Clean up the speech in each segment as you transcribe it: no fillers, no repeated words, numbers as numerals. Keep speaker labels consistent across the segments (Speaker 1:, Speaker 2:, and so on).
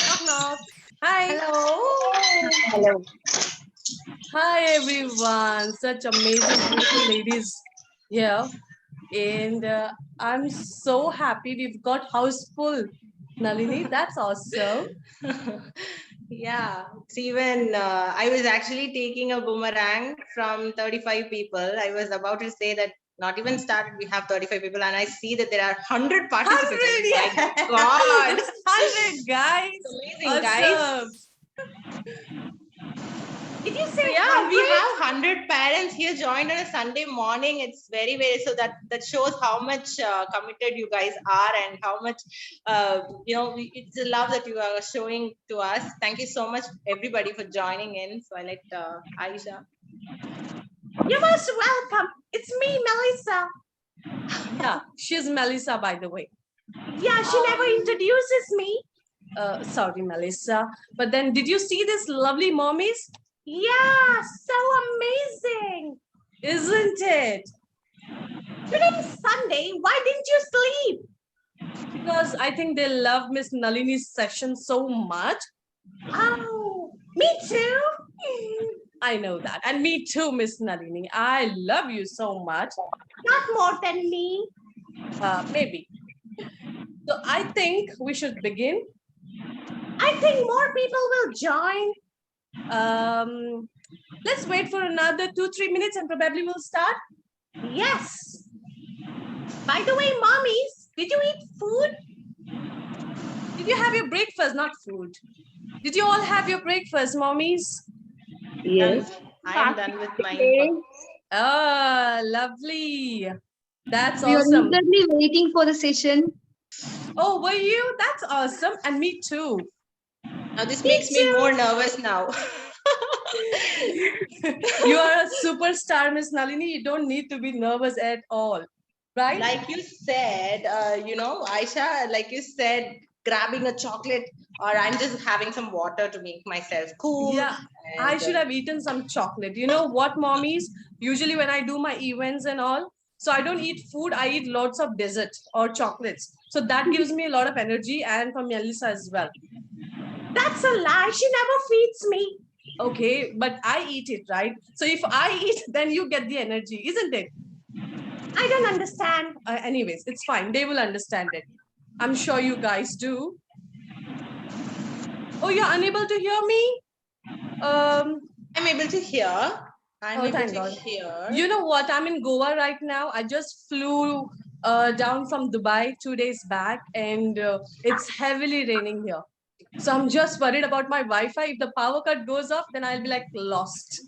Speaker 1: Knock, knock. Hi.
Speaker 2: Hello.
Speaker 3: Hello.
Speaker 1: Hi, everyone. Such amazing, beautiful ladies here. And I'm so happy we've got house full. Nalini, that's awesome.
Speaker 2: Yeah, it's even I was actually taking a boomerang from 35 people. I was about to say that not even started, we have 35 people, and I see that there are 100 participants.
Speaker 1: 100,
Speaker 2: My
Speaker 1: yeah.
Speaker 2: God.
Speaker 1: It's 100, guys.
Speaker 2: It's amazing,
Speaker 1: Awesome.
Speaker 2: guys.
Speaker 1: Did you say
Speaker 2: Yeah,
Speaker 1: 100?
Speaker 2: we have 100 parents here joined on a Sunday morning. It's very, so that shows how much committed you guys are and how much it's a love that you are showing to us. Thank you so much, everybody, for joining in. So I let Ayesha.
Speaker 1: You're most welcome. It's me, Melissa. Yeah, she's Melissa, by the way. Yeah, she never introduces me. Sorry, Melissa. But then, did you see this lovely mommies? Yeah, so amazing. Isn't it? Today's Sunday. Why didn't you sleep? Because I think they love Ms. Nalini's session so much. Oh, me too. I know that. And me too, Ms. Nalini. I love you so much. Not more than me. Maybe. So I think we should begin. I think more people will join. Let's wait for another 2-3 minutes and probably we'll start. Yes. By the way, mommies, did you eat food? Did you have your breakfast? Not food. Did you all have your breakfast, mommies?
Speaker 3: Yes.
Speaker 2: I am done with mine.
Speaker 1: Ah, lovely. That's
Speaker 3: We
Speaker 1: awesome.
Speaker 3: are eagerly waiting for the session.
Speaker 1: Oh, were you? That's awesome. And me too.
Speaker 2: Now this makes me more nervous now.
Speaker 1: You are a superstar, Ms. Nalini. You don't need to be nervous at all, right?
Speaker 2: Like you said, Ayesha, like you said, grabbing a chocolate, or I'm just having some water to make myself cool.
Speaker 1: Yeah, I should have eaten some chocolate. You know what, mommies? Usually when I do my events and all, so I don't eat food, I eat lots of dessert or chocolates. So that gives me a lot of energy, and for Melissa as well. That's a lie. She never feeds me. Okay, but I eat it, right? So if I eat, then you get the energy, isn't it? I don't understand. Anyways, it's fine. They will understand it. I'm sure you guys do. Oh, you're unable to hear me?
Speaker 2: I'm able to hear.
Speaker 1: Thank God. You know what? I'm in Goa right now. I just flew down from Dubai 2 days back, and it's heavily raining here. So I'm just worried about my Wi-Fi. If the power cut goes off, then I'll be like lost.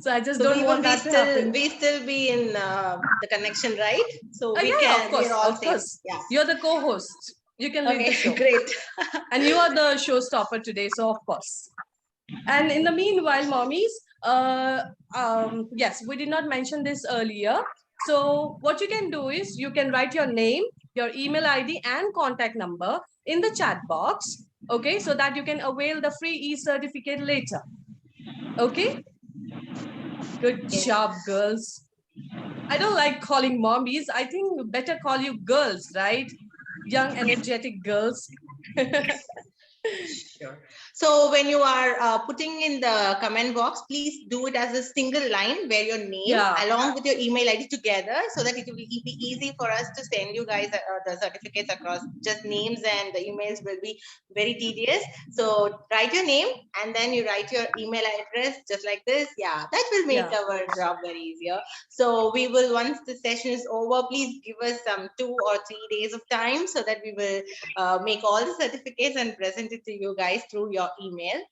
Speaker 1: So I just don't want that to happen.
Speaker 2: We still be in the connection, right? So we
Speaker 1: Yeah,
Speaker 2: can.
Speaker 1: of course,
Speaker 2: We're all
Speaker 1: of
Speaker 2: safe.
Speaker 1: course.
Speaker 2: Yeah.
Speaker 1: You're the co-host. You can lead the show.
Speaker 2: Great.
Speaker 1: And you are the showstopper today, so of course. And in the meanwhile, mommies, yes, we did not mention this earlier. So what you can do is you can write your name, your email ID and contact number in the chat box, okay, so that you can avail the free e-certificate later. Okay? Good job, girls. I don't like calling mommies. I think better call you girls, right? Young, energetic girls.
Speaker 2: Sure. So when you are putting in the comment box, please do it as a single line where your name along with your email ID together, so that it will be easy for us to send you guys the certificates across. Just names and the emails will be very tedious. So write your name and then you write your email address just like this. Yeah, that will make our job very easier. So we will, once the session is over, please give us some 2 or 3 days of time so that we will make all the certificates and present it to you guys through your email.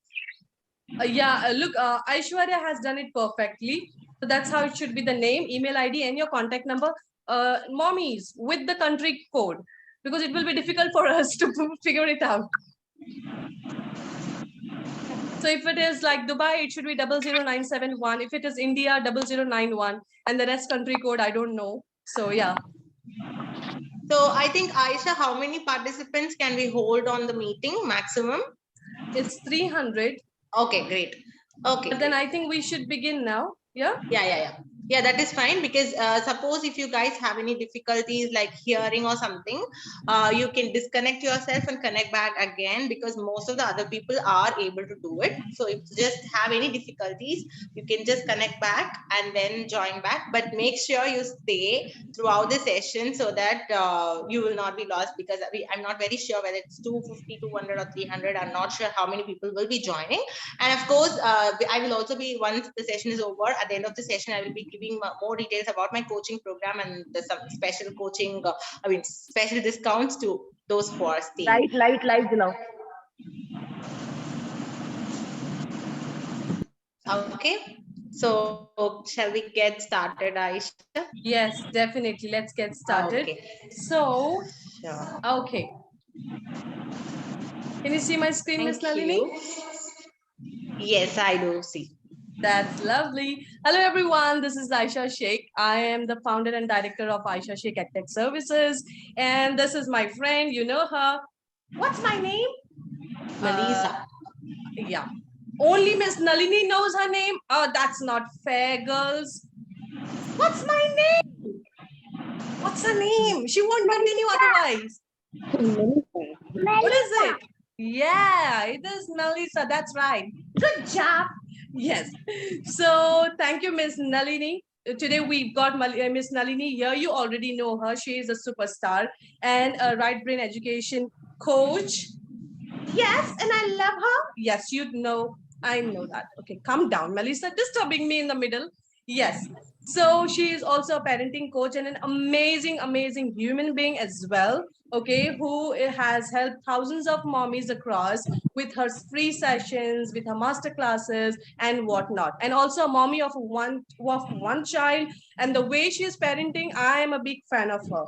Speaker 1: Look, Aishwarya has done it perfectly. So that's how it should be, the name, email ID, and your contact number. Mommies, with the country code, because it will be difficult for us to figure it out. So if it is like Dubai, it should be 00971. If it is India, 0091, and the rest country code, I don't know. So yeah.
Speaker 2: So I think, Ayesha, how many participants can we hold on the meeting maximum?
Speaker 1: It's 300.
Speaker 2: Okay, great. Okay.
Speaker 1: But then I think we should begin now. Yeah?
Speaker 2: Yeah. Yeah, that is fine, because suppose if you guys have any difficulties like hearing or something, you can disconnect yourself and connect back again, because most of the other people are able to do it. So if you just have any difficulties, you can just connect back and then join back. But make sure you stay throughout the session so that you will not be lost, because I'm not very sure whether it's 250, 200 or 300. I'm not sure how many people will be joining. And of course, I will also be, once the session is over, at the end of the session, I will be giving more details about my coaching program and some special coaching, special discounts to those who are staying.
Speaker 1: Light now.
Speaker 2: Okay. So shall we get started, Ayesha?
Speaker 1: Yes, definitely. Let's get started.
Speaker 2: Okay.
Speaker 1: So,
Speaker 2: Sure.
Speaker 1: okay. Can you see my screen, Ms. Nalini?
Speaker 2: Yes, I do see.
Speaker 1: That's lovely. Hello, everyone. This is AyeshaShaik. I am the founder and director of AyeshaShaik EdTech Services. And this is my friend. You know her. What's my name?
Speaker 2: Melissa.
Speaker 1: Yeah. Only Ms. Nalini knows her name. Oh, that's not fair, girls. What's my name? What's her name? She won't continue otherwise. What is it? Yeah, it is Melissa. That's right. Good job. Yes. So thank you, Ms. Nalini. Today we've got Ms. Nalini here. You already know her. She is a superstar and a right brain education coach. Yes, and I love her. Yes, you know. I know that. Okay, calm down, Melissa. Disturbing me in the middle. Yes. So she is also a parenting coach and an amazing, amazing human being as well. Okay, who has helped thousands of mommies across with her free sessions, with her master classes and whatnot. And also a mommy of one child. And the way she is parenting, I am a big fan of her.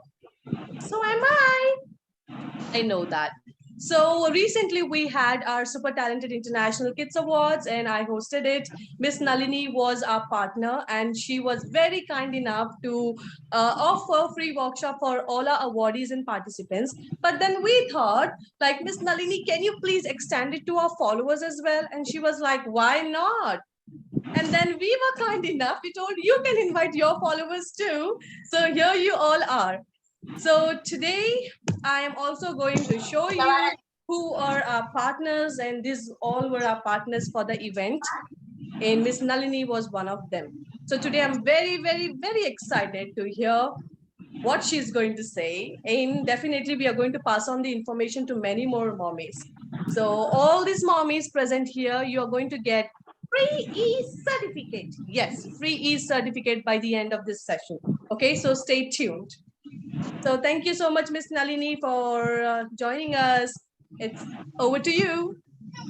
Speaker 1: So am I. I know that. So recently we had our Super Talented International Kids Awards and I hosted it. Ms. Nalini was our partner and she was very kind enough to offer free workshop for all our awardees and participants. But then we thought, like, Ms. Nalini, can you please extend it to our followers as well? And she was like, why not? And then we were kind enough. We told you can invite your followers too. So here you all are. So today I am also going to show you who are our partners, and these all were our partners for the event. And Ms. Nalini was one of them. So today I'm very, very, very excited to hear what she's going to say. And definitely we are going to pass on the information to many more mommies. So all these mommies present here, you are going to get free e-certificate. Yes, free e-certificate by the end of this session. Okay, so stay tuned. So thank you so much, Ms. Nalini, for joining us. It's over to you.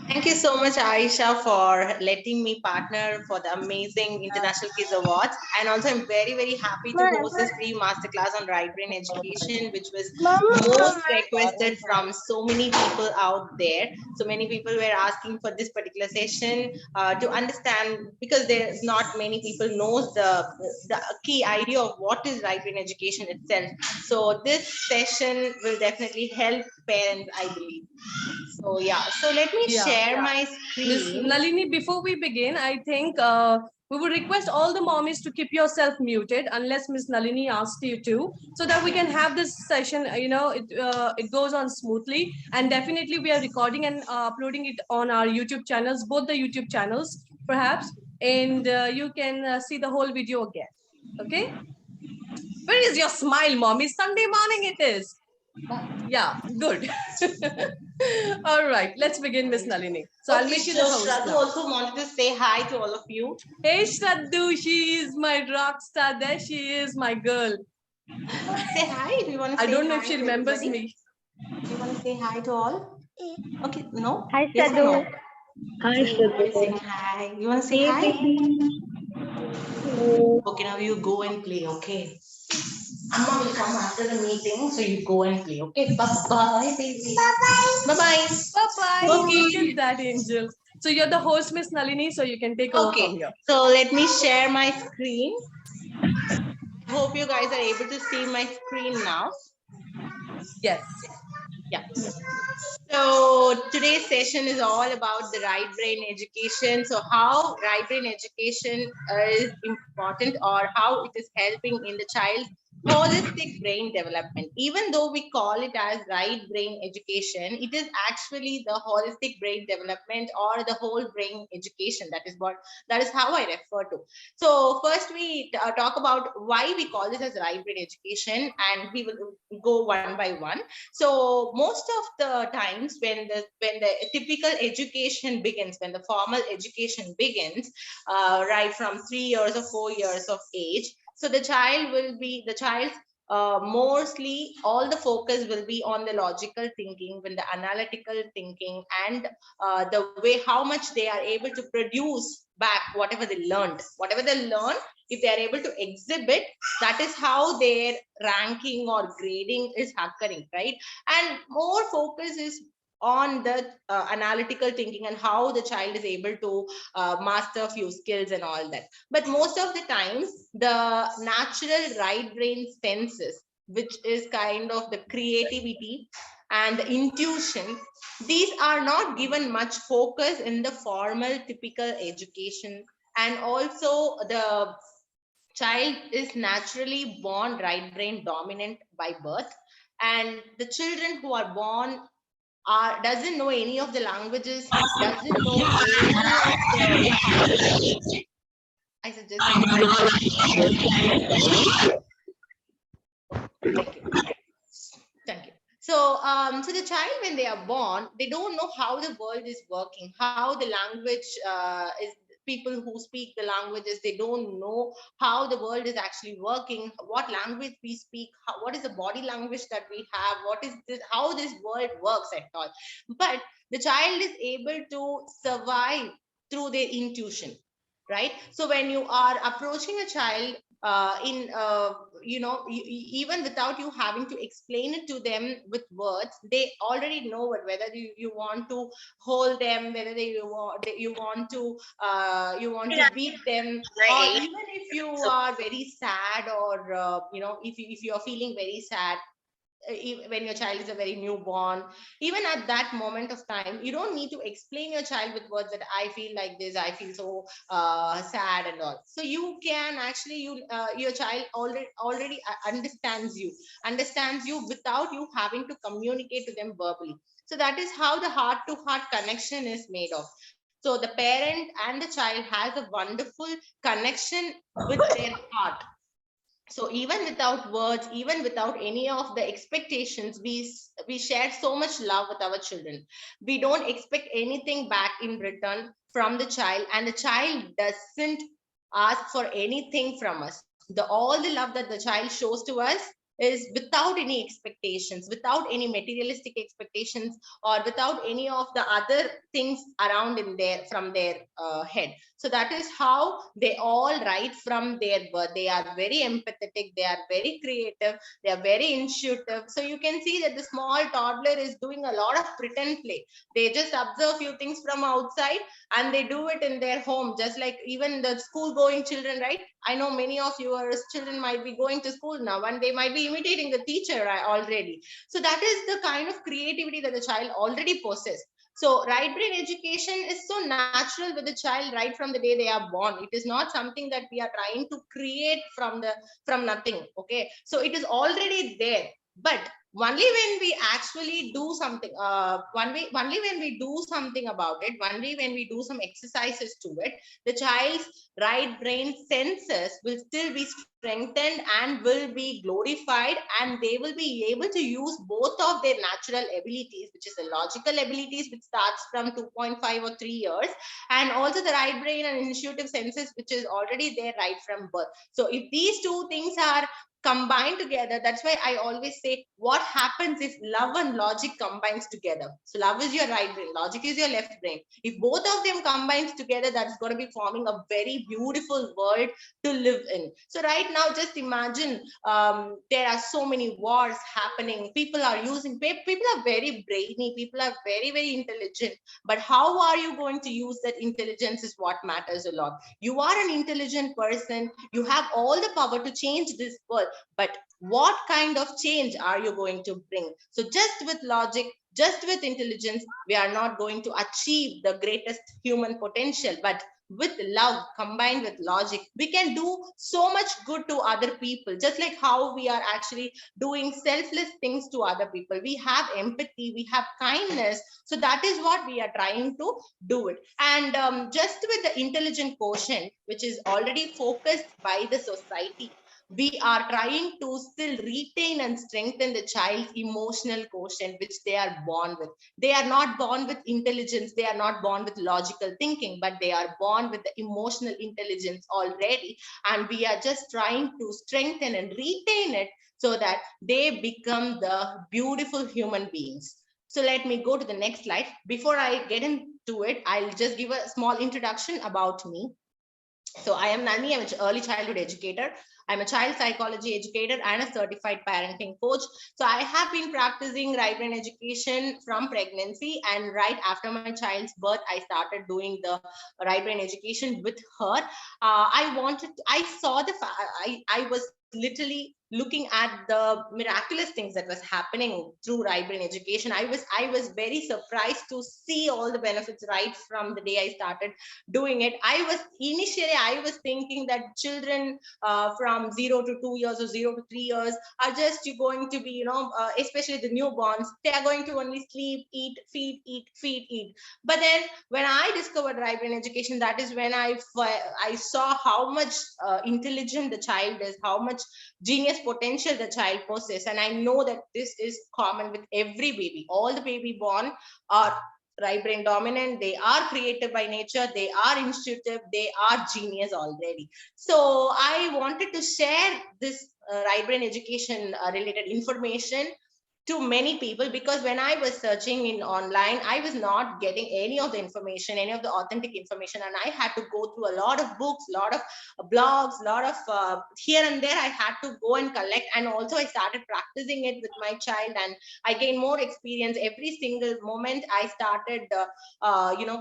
Speaker 2: Thank you so much, Ayesha, for letting me partner for the amazing International Kids Awards. And also, I'm very, very happy to host this free masterclass on right brain education, which was most requested from so many people out there. So many people were asking for this particular session to understand, because there's not many people knows the key idea of what is right brain education itself. So this session will definitely help parents, I believe. So yeah, so let me share my screen.
Speaker 1: Ms. Nalini, before we begin, I think we would request all the mommies to keep yourself muted unless Ms. Nalini asked you to, so that we can have this session, it goes on smoothly. And definitely we are recording and uploading it on our YouTube channels, both the YouTube channels, perhaps, and you can see the whole video again. Okay? Where is your smile, mommy? Sunday morning it is. Yeah, good. All right, let's begin, Ms. Nalini. So I'll make you the host.
Speaker 2: Shraddha also wanted to say hi to all of you.
Speaker 1: Hey, Shraddha, she is my rock star. There she is, my girl.
Speaker 2: Say hi. Do you want to say
Speaker 1: I don't know
Speaker 2: hi
Speaker 1: if she
Speaker 2: to
Speaker 1: remembers
Speaker 2: everybody?
Speaker 1: me.
Speaker 2: Do you want to say hi to all? Okay, no?
Speaker 3: Hi,
Speaker 2: Yes or
Speaker 3: Shraddha.
Speaker 2: no?
Speaker 3: Hi,
Speaker 2: You want to say
Speaker 3: Shraddha.
Speaker 2: hi? You want to say
Speaker 3: Hey,
Speaker 2: hi?
Speaker 3: baby.
Speaker 2: Okay, now you go and play, okay? Amma will come after the meeting, so you go and play, okay? Bye-bye, baby. Bye-bye. Bye-bye.
Speaker 1: Bye-bye.
Speaker 2: Okay.
Speaker 1: Look at that, angel. So you're the host, Miss Nalini, so you can take over from here.
Speaker 2: So let me share my screen. I hope you guys are able to see my screen now.
Speaker 1: Yes.
Speaker 2: Yeah. So today's session is all about the right brain education. So how right brain education is important, or how it is helping in the child's holistic brain development. Even though we call it as right brain education, it is actually the holistic brain development or the whole brain education. That is how I refer to. So first we talk about why we call this as right brain education, and we will go one by one. So most of the times when the typical education begins, when the formal education begins, right from 3 years or 4 years of age, so the child mostly all the focus will be on the logical thinking, when the analytical thinking, and the way how much they are able to produce back whatever they learn. If they are able to exhibit, that is how their ranking or grading is occurring, right? And more focus is on the analytical thinking and how the child is able to master a few skills and all that. But most of the times the natural right brain senses, which is kind of the creativity and the intuition, these are not given much focus in the formal typical education. And also the child is naturally born right brain dominant by birth, and the children who are born are doesn't know any of the languages, doesn't know any of the I suggest thank you. So so the child, when they are born, they don't know how the world is working, how the language is. People who speak the languages, they don't know how the world is actually working, what language we speak, what is the body language that we have, what is this, how this world works at all. But the child is able to survive through their intuition, right? So when you are approaching a child in even without you having to explain it to them with words, they already know it, whether you want to hold them, whether you want to beat them, or even if you are very sad, or if you are feeling very sad, when your child is a very newborn, even at that moment of time, you don't need to explain your child with words that I feel like this, I feel so sad and all. So you can actually your child already understands you without you having to communicate to them verbally. So that is how the heart to heart connection is made of. So the parent and the child has a wonderful connection with their heart. So even without words, even without any of the expectations, we share so much love with our children. We don't expect anything back in return from the child, and the child doesn't ask for anything from us. The all the love that the child shows to us is without any expectations, without any materialistic expectations, or without any of the other things around in there from their head. So that is how they all right from their birth. They are very empathetic, they are very creative, they are very intuitive. So you can see that the small toddler is doing a lot of pretend play. They just observe few things from outside and they do it in their home, just like even the school going children, right? I know many of your children might be going to school now and they might be imitating the teacher already. So that is the kind of creativity that the child already possesses. So right brain education is so natural with the child right from the day they are born. It is not something that we are trying to create from nothing. Okay, so it is already there. But only when we actually do something, only when we do something about it, only when we do some exercises to it, the child's right brain senses will still be strengthened and will be glorified, and they will be able to use both of their natural abilities, which is the logical abilities, which starts from 2.5 or 3 years, and also the right brain and intuitive senses, which is already there right from birth. So if these two things are combined together, that's why I always say, what happens if love and logic combines together? So love is your right brain, logic is your left brain. If both of them combines together, that's going to be forming a very beautiful world to live in. So right now, just imagine, there are so many wars happening. People are very brainy, people are very, very intelligent. But how are you going to use that intelligence is what matters a lot. You are an intelligent person, you have all the power to change this world. but what kind of change are you going to bring? So just with logic, just with intelligence, we are not going to achieve the greatest human potential. But with love combined with logic, we can do so much good to other people, just like how we are actually doing selfless things to other people. We have empathy, we have kindness. So that is what we are trying to do it. And just with the intelligent quotient, which is already focused by the society, we are trying to still retain and strengthen the child's emotional quotient, which they are born with. They are not born with intelligence, they are not born with logical thinking, but they are born with the emotional intelligence already. And we are just trying to strengthen and retain it so that they become the beautiful human beings. So let me go to the next slide. Before I get into it, I'll just give a small introduction about me. So I am Nalini, I'm an early childhood educator. I'm a child psychology educator and a certified parenting coach. So I have been practicing right brain education from pregnancy, and right after my child's birth, I started doing the right brain education with her. I saw I was literally looking at the miraculous things that was happening through right brain education. I was very surprised to see all the benefits right from the day I started doing it. I was thinking that children from 0 to 2 years or 0 to 3 years are just going to be, especially the newborns, they are going to only sleep, eat, feed, eat, feed, eat. But then when I discovered right brain education, that is when I saw how much intelligent the child is, how much genius potential the child possesses. And I know that this is common with every baby. All the baby born are right brain dominant, they are creative by nature, they are intuitive, they are genius already. So I wanted to share this right brain education related information to many people, because when I was searching in online, I was not getting any of the information, any of the authentic information, and I had to go through a lot of books, a lot of blogs, a lot of here and there I had to go and collect. And also I started practicing it with my child, and I gained more experience every single moment I started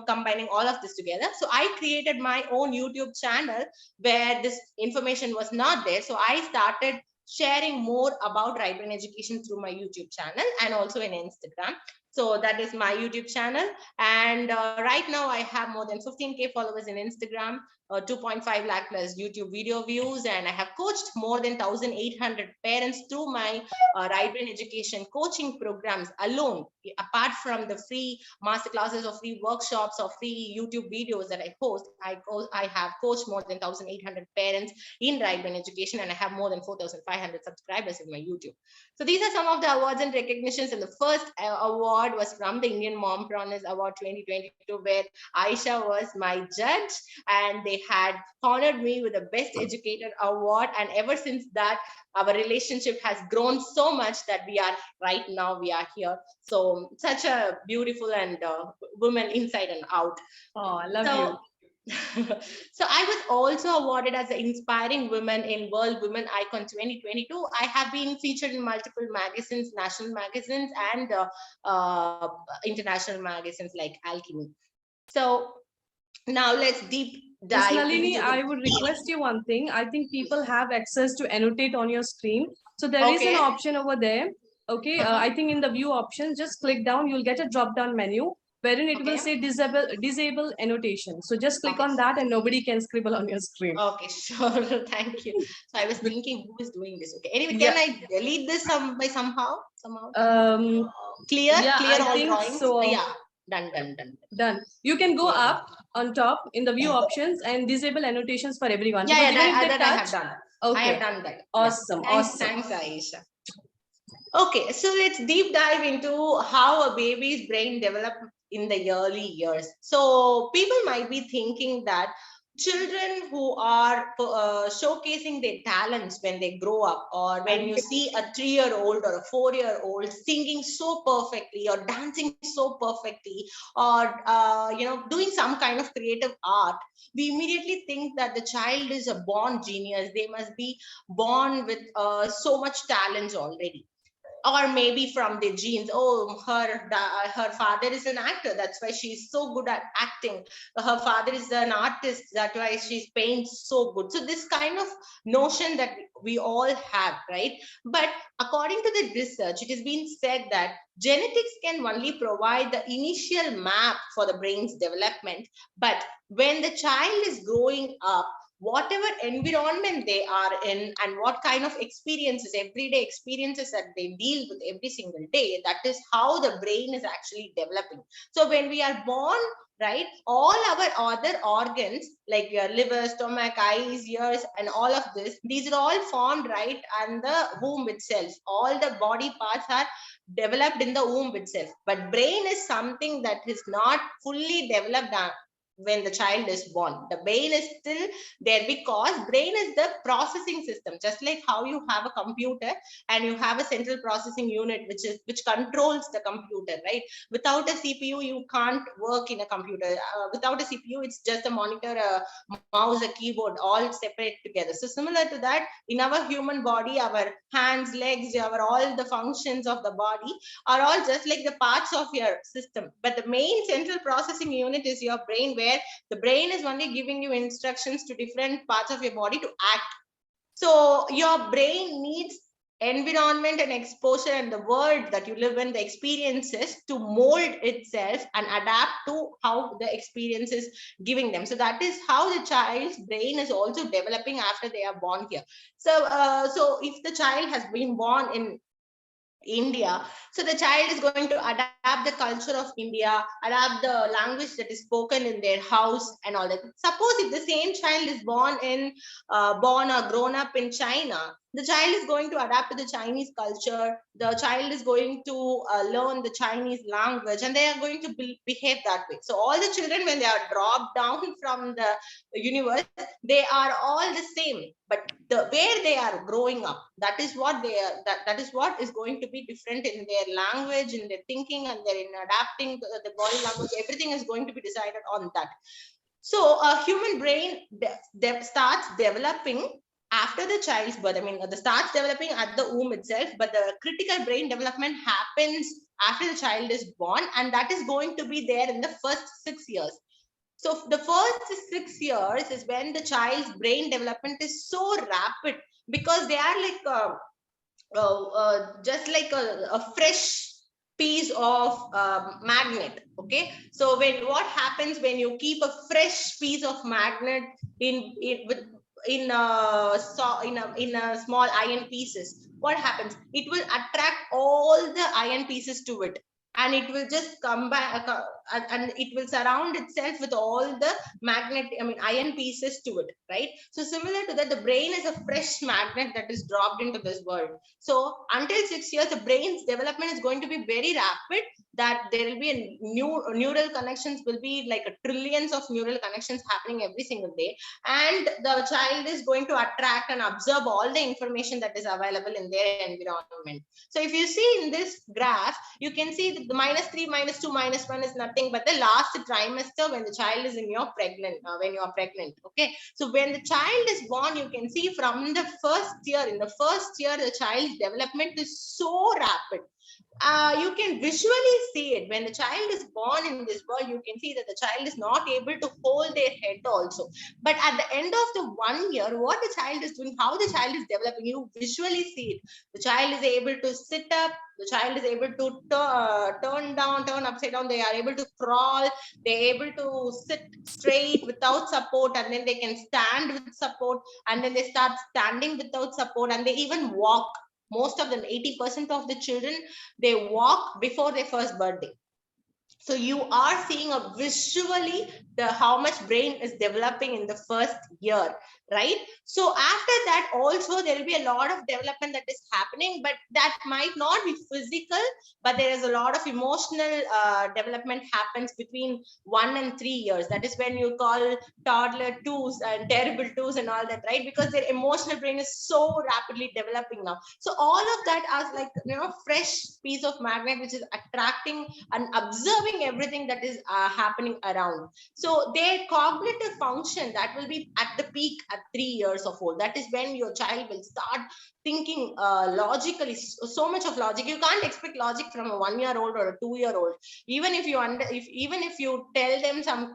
Speaker 2: combining all of this together. So I created my own YouTube channel where this information was not there. So I started sharing more about right brain education through my YouTube channel and also in Instagram. So that is my YouTube channel. And right now I have more than 15K followers in Instagram, 2.5 lakh plus YouTube video views. And I have coached more than 1,800 parents through my right brain education coaching programs alone. Apart from the free masterclasses or free workshops or free YouTube videos that I post, I have coached more than 1,800 parents in right brain education, and I have more than 4,500 subscribers in my YouTube. So these are some of the awards and recognitions. And the first award was from the Indian Mompreneur Award 2022, where Ayesha was my judge, and they had honored me with the Best Educator Award. And ever since that, our relationship has grown so much that we are here. So such a beautiful and woman inside and out.
Speaker 1: Oh, I love you.
Speaker 2: So I was also awarded as an inspiring woman in World Women Icon 2022. I have been featured in multiple magazines, national magazines, and international magazines like Alchemy. So now let's deep dive.
Speaker 1: Ms.Nalini, I would request you one thing. I think people have access to annotate on your screen. So there is an option over there. Okay, I think in the view options, just click down, you'll get a drop down menu wherein it will say disable annotation. So just click on that and nobody can scribble on your screen.
Speaker 2: Okay, sure. Thank you. So I was thinking, who is doing this? Okay. Anyway, can I delete this somehow? Clear all drawings.
Speaker 1: So.
Speaker 2: Yeah. Done.
Speaker 1: You can go up on top in the view options and disable annotations for everyone.
Speaker 2: Yeah, that I have done.
Speaker 1: Okay.
Speaker 2: I have done that.
Speaker 1: Awesome.
Speaker 2: Thanks, Ayesha. Okay, so let's deep dive into how a baby's brain develops in the early years. So people might be thinking that children who are showcasing their talents when they grow up, or when you see a 3-year-old or a 4-year-old singing so perfectly or dancing so perfectly, or doing some kind of creative art, we immediately think that the child is a born genius. They must be born with so much talent already. or maybe from their genes. Oh, her father is an actor, that's why she's so good at acting. Her father is an artist, that's why she's paints so good. So this kind of notion that we all have, right? But according to the research, it has been said that genetics can only provide the initial map for the brain's development, but when the child is growing up, whatever environment they are in and what kind of experiences, everyday experiences that they deal with every single day, that is how the brain is actually developing. So when we are born, right, all our other organs like your liver, stomach, eyes, ears, and all of this, these are all formed right in the womb itself. All the body parts are developed in the womb itself, but brain is something that is not fully developed when the child is born. The brain is still there because brain is the processing system, just like how you have a computer and you have a central processing unit which controls the computer, right? Without a CPU you can't work in a computer. Without a CPU it's just a monitor, a mouse, a keyboard, all separate together. So similar to that, in our human body, our hands, legs, our all the functions of the body are all just like the parts of your system, but the main central processing unit is your brain, where the brain is only giving you instructions to different parts of your body to act. So your brain needs environment and exposure and the world that you live in, the experiences, to mold itself and adapt to how the experience is giving them. So that is how the child's brain is also developing after they are born here. So if the child has been born in India, so the child is going to adapt the culture of India, adapt the language that is spoken in their house and all that. Suppose if the same child is born or grown up in China, the child is going to adapt to the Chinese culture. The child is going to learn the Chinese language, and they are going to behave that way. So all the children, when they are dropped down from the universe, they are all the same, but where they are growing up, that is what they are, that is what is going to be different in their language, in their thinking, and they're in adapting the body language. Everything is going to be decided on that. So a human brain starts developing after the child's birth. I mean, the starts developing at the womb itself, but the critical brain development happens after the child is born, and that is going to be there in the first 6 years. So the first 6 years is when the child's brain development is so rapid, because they are like just like a fresh piece of magnet. Okay, so what happens when you keep a fresh piece of magnet in a small iron pieces, what happens? It will attract all the iron pieces to it, and it will just come back and it will surround itself with all the iron pieces to it, right? So similar to that, the brain is a fresh magnet that is dropped into this world. So until 6 years, the brain's development is going to be very rapid, that there will be a neural connections will be like a trillions of neural connections happening every single day, and the child is going to attract and absorb all the information that is available in their environment. So if you see in this graph, you can see that the -3, -2, -1 is nothing but the last trimester when the child is when you are pregnant. Okay, so when the child is born, you can see from the first year, the child's development is so rapid. You can visually see it. When the child is born in this world, you can see that the child is not able to hold their head also. But at the end of the 1 year, what the child is doing, how the child is developing, you visually see it. The child is able to sit up, the child is able to turn upside down, they are able to crawl, they're able to sit straight without support, and then they can stand with support, and then they start standing without support, and they even walk. Most of them, 80% of the children, they walk before their first birthday. So you are seeing a visually how much brain is developing in the first year, right? So after that also there will be a lot of development that is happening, but that might not be physical, but there is a lot of emotional development happens between 1 and 3 years. That is when you call toddler twos and terrible twos and all that, right? Because their emotional brain is so rapidly developing now. So all of that as like, fresh piece of magnet which is attracting and observing observing everything that is happening around. So their cognitive function, that will be at the peak at 3 years of old. That is when your child will start thinking logically, so much of logic. You can't expect logic from a 1-year-old or a 2-year-old. Even if you even if you tell them some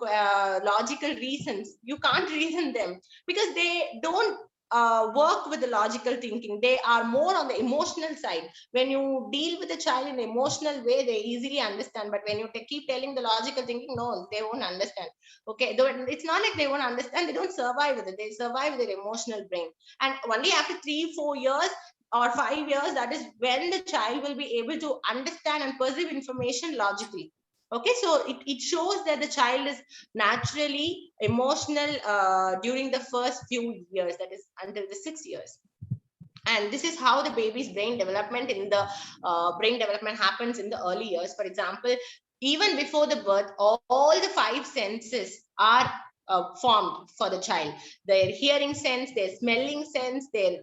Speaker 2: logical reasons, you can't reason them, because they don't work with the logical thinking. They are more on the emotional side. When you deal with a child in an emotional way, they easily understand. But when you keep telling the logical thinking, no, they won't understand. Okay, though it's not like they won't understand, they don't survive with it. They survive with their emotional brain. And only after 3-4 years or 5 years, that is when the child will be able to understand and perceive information logically. Okay, so it shows that the child is naturally emotional during the first few years, that is until the 6 years. And this is how the baby's brain development happens in the early years. For example, even before the birth, all the 5 senses are formed for the child. Their hearing sense, their smelling sense, their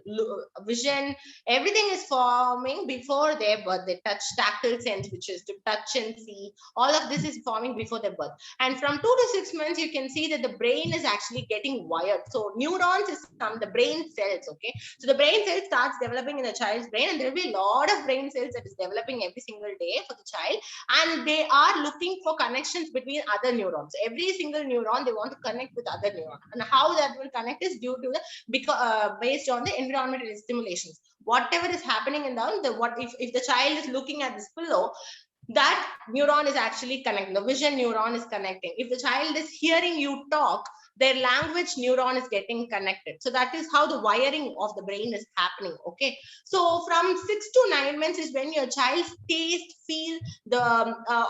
Speaker 2: vision, everything is forming before their birth. Their tactile sense, which is to touch and see, all of this is forming before their birth. And from 2 to 6 months, you can see that the brain is actually getting wired. So neurons is the brain cells. Okay, so the brain cell starts developing in a child's brain, and there will be a lot of brain cells that is developing every single day for the child, and they are looking for connections between other neurons. Every single neuron, they want to connect with other neuron, and how that will connect is due to the based on the environmental stimulations. Whatever is happening in if the child is looking at this pillow, that neuron is actually connecting. The vision neuron is connecting. If the child is hearing you talk, their language neuron is getting connected. So that is how the wiring of the brain is happening. Okay, so from 6 to 9 months is when your child's taste, feel, the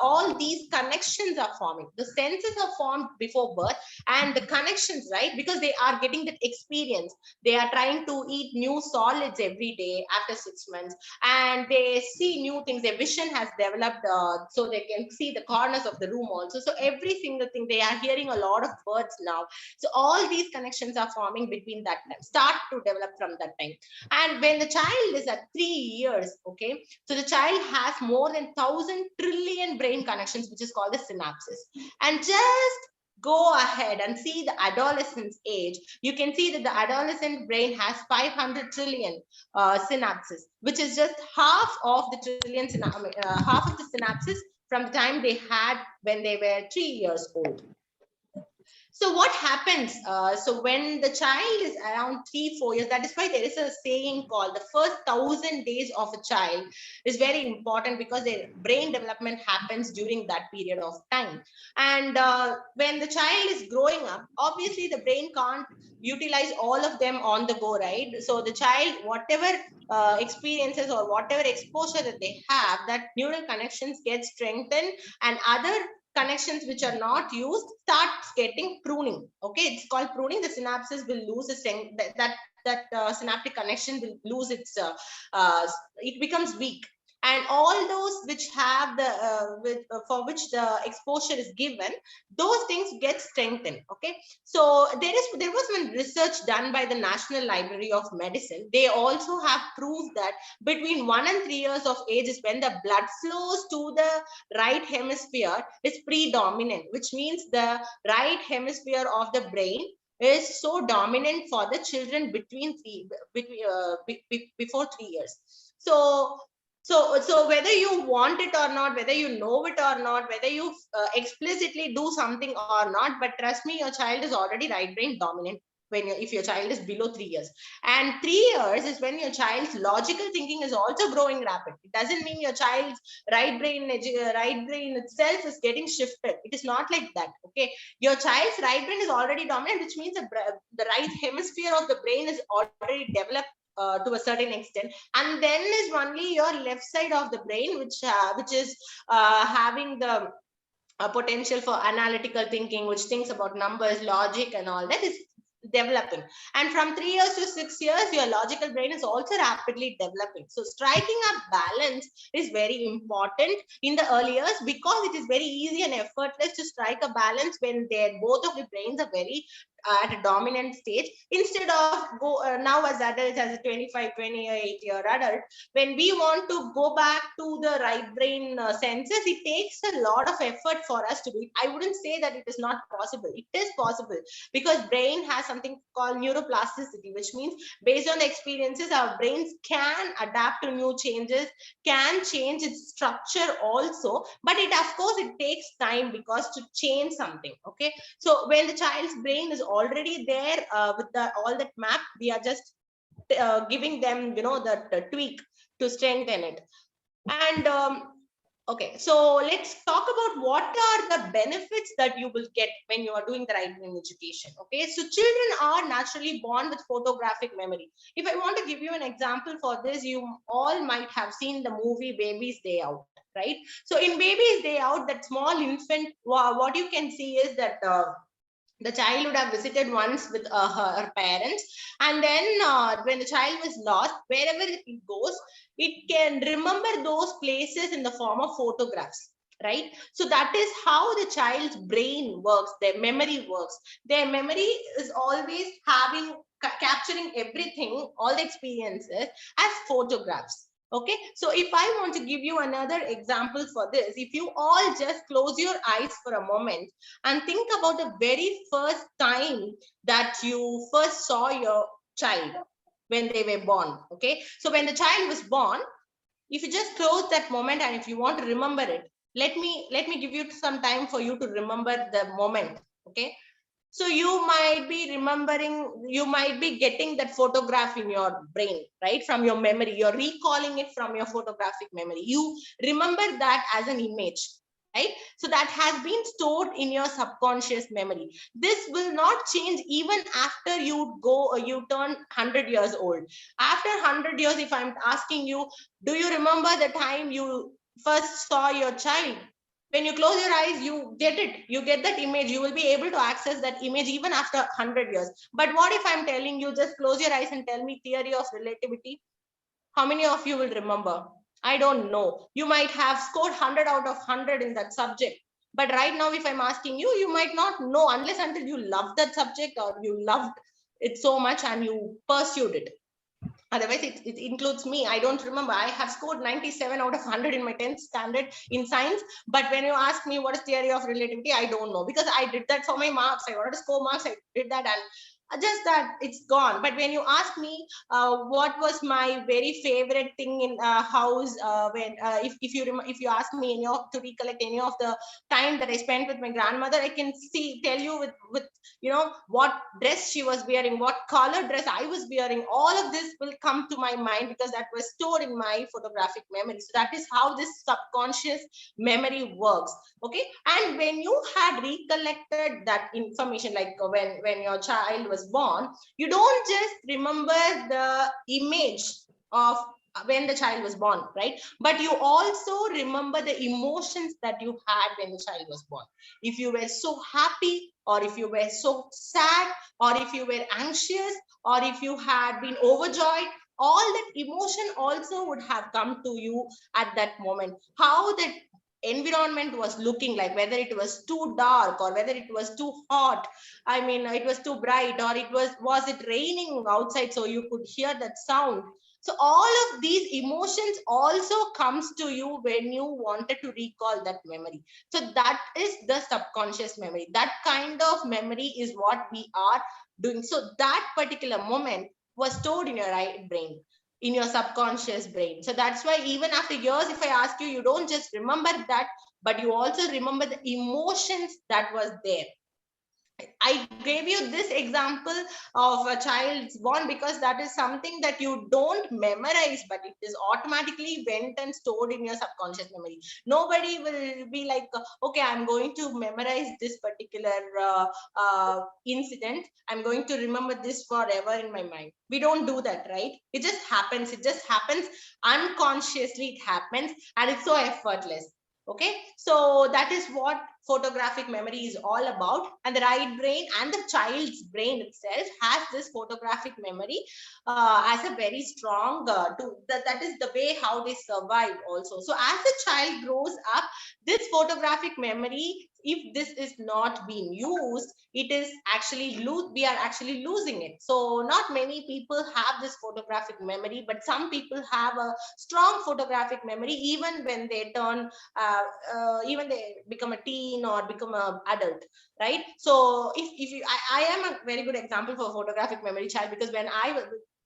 Speaker 2: all these connections are forming. The senses are formed before birth, and the connections, right? Because they are getting that experience. They are trying to eat new solids every day after 6 months, and they see new things. Their vision has developed, so they can see the corners of the room also. So every single thing, they are hearing a lot of birds now. So all these connections are forming between that time, start to develop from that time. And when the child is at 3 years, okay, so the child has more than 1,000 trillion brain connections, which is called the synapses. And just go ahead and see the adolescence age, you can see that the adolescent brain has 500 trillion synapses, which is just half of the half of the synapses from the time they had when they were 3 years old. So what happens? So when the child is around 3-4 years, that is why there is a saying called the first 1,000 days of a child is very important, because their brain development happens during that period of time. And when the child is growing up, obviously the brain can't utilize all of them on the go, right? So the child, whatever experiences or whatever exposure that they have, that neural connections get strengthened, and other connections which are not used starts getting pruning. Okay, it's called pruning. The synapses will lose its synaptic connection will lose its it becomes weak, and all those which have the for which the exposure is given, those things get strengthened. Okay, so there was one research done by the National Library of Medicine. They also have proved that between 1 and 3 years of age is when the blood flows to the right hemisphere is predominant, which means the right hemisphere of the brain is so dominant for the children before 3 years. So whether you want it or not, whether you know it or not, whether you explicitly do something or not, but trust me, your child is already right brain dominant if your child is below 3 years. And 3 years is when your child's logical thinking is also growing rapid. It doesn't mean your child's right brain itself is getting shifted. It is not like that. Okay, your child's right brain is already dominant, which means the right hemisphere of the brain is already developed to a certain extent, and then is only your left side of the brain which is having the potential for analytical thinking, which thinks about numbers, logic, and all that is developing. And from 3 years to 6 years, your logical brain is also rapidly developing. So striking a balance is very important in the early years, because it is very easy and effortless to strike a balance when both of the brains are very at a dominant stage, instead of now as adults, as a 25, 28-year adult, when we want to go back to the right brain senses, it takes a lot of effort for us to do it. I wouldn't say that it is not possible. It is possible, because brain has something called neuroplasticity, which means based on the experiences, our brains can adapt to new changes, can change its structure also, but it, of course, it takes time, because to change something. Okay, so when the child's brain is already there with all that map, we are just giving them, the tweak to strengthen it. And okay, so let's talk about what are the benefits that you will get when you are doing the right brain education. Okay, so children are naturally born with photographic memory. If I want to give you an example for this, you all might have seen the movie Baby's Day Out, right? So in Baby's Day Out, that small infant, what you can see is that the child would have visited once with her parents, and then when the child was lost, wherever it goes, it can remember those places in the form of photographs, right? So that is how the child's brain works, their memory works. Their memory is always capturing everything, all the experiences, as photographs. Okay, so if I want to give you another example for this, if you all just close your eyes for a moment and think about the very first time that you first saw your child when they were born. Okay, so when the child was born, if you just close that moment, and if you want to remember it, let me give you some time for you to remember the moment. Okay, so you might be remembering, you might be getting that photograph in your brain, right? From your memory, you're recalling it from your photographic memory. You remember that as an image, right? So that has been stored in your subconscious memory. This will not change even after you turn 100 years old. After 100 years, if I'm asking you, do you remember the time you first saw your child? When you close your eyes, you get it, you get that image, you will be able to access that image even after 100 years. But what if I'm telling you, just close your eyes and tell me theory of relativity? How many of you will remember? I don't know. You might have scored 100 out of 100 in that subject, but right now if I'm asking you, you might not know, unless until you love that subject, or you loved it so much and you pursued it. Otherwise, it includes me. I don't remember. I have scored 97 out of 100 in my 10th standard in science. But when you ask me what is theory of relativity, I don't know, because I did that for my marks. I wanted to score marks. I did that, and just that, it's gone. But when you ask me what was my very favorite thing in house, if you ask me to recollect any of the time that I spent with my grandmother, I can tell you with what dress she was wearing, what color dress I was wearing. All of this will come to my mind, because that was stored in my photographic memory. So that is how this subconscious memory works. Okay, and when you had recollected that information, like when your child was born, you don't just remember the image of when the child was born, right? But you also remember the emotions that you had when the child was born. If you were so happy, or if you were so sad, or if you were anxious, or if you had been overjoyed, all that emotion also would have come to you at that moment. How that environment was looking like, whether it was too dark or whether it was too hot, I mean it was too bright, or was it raining outside so you could hear that sound. So all of these emotions also comes to you when you wanted to recall that memory. So that is the subconscious memory. That kind of memory is what we are doing. So that particular moment was stored in your right brain, in your subconscious brain. So that's why even after years, if I ask you, you don't just remember that, but you also remember the emotions that was there. I gave you this example of a child's born because that is something that you don't memorize, but it is automatically went and stored in your subconscious memory. Nobody will be like, okay, I'm going to memorize this particular incident. I'm going to remember this forever in my mind. We don't do that, right? It just happens. It just happens unconsciously. It happens, and it's so effortless. Okay, so that is what photographic memory is all about. And the right brain and the child's brain itself has this photographic memory as a very strong that is the way how they survive also. So as the child grows up, this photographic memory, if this is not being used, it is actually we are actually losing it. So not many people have this photographic memory, but some people have a strong photographic memory even when they turn even they become a teen or become an adult, right? So if you, I am a very good example for a photographic memory child, because when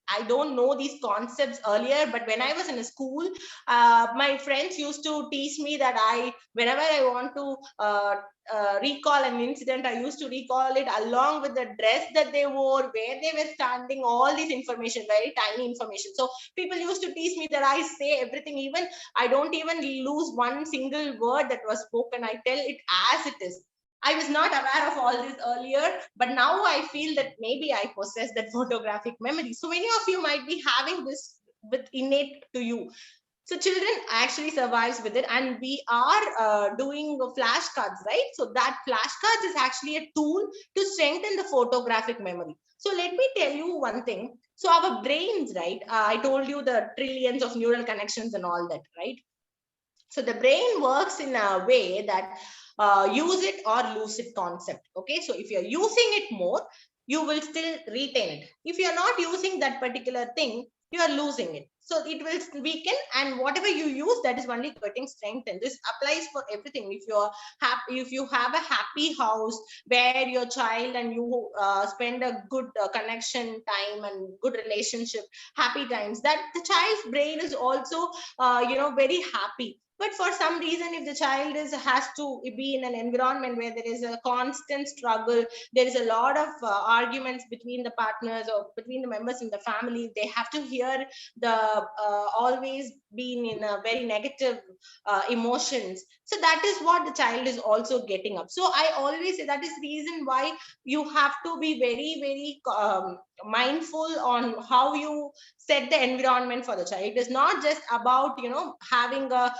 Speaker 2: I don't know these concepts earlier, but when I was in a school, my friends used to teach me that whenever I want to recall an incident, I used to recall it along with the dress that they wore, where they were standing, all this information, very tiny information. So people used to teach me that I say everything, even I don't even lose one single word that was spoken. I tell it as it is. I was not aware of all this earlier, but now I feel that maybe I possess that photographic memory. So many of you might be having this with innate to you. So children actually survives with it, and we are doing flashcards, right? So that flashcards is actually a tool to strengthen the photographic memory. So let me tell you one thing. So our brains, right? I told you the trillions of neural connections and all that, right? So the brain works in a way that use it or lose it concept. Okay, so if you're using it more, you will still retain it. If you're not using that particular thing, you are losing it. So it will weaken, and whatever you use, that is only getting strengthened. This applies for everything. If you're happy, if you have a happy house where your child and you spend a good connection time and good relationship, happy times, that the child's brain is also very happy. But for some reason, if the child has to be in an environment where there is a constant struggle, there is a lot of arguments between the partners or between the members in the family, they have to hear the always being in a very negative emotions. So that is what the child is also getting up. So I always say that is the reason why you have to be very, very mindful on how you set the environment for the child. It is not just about having a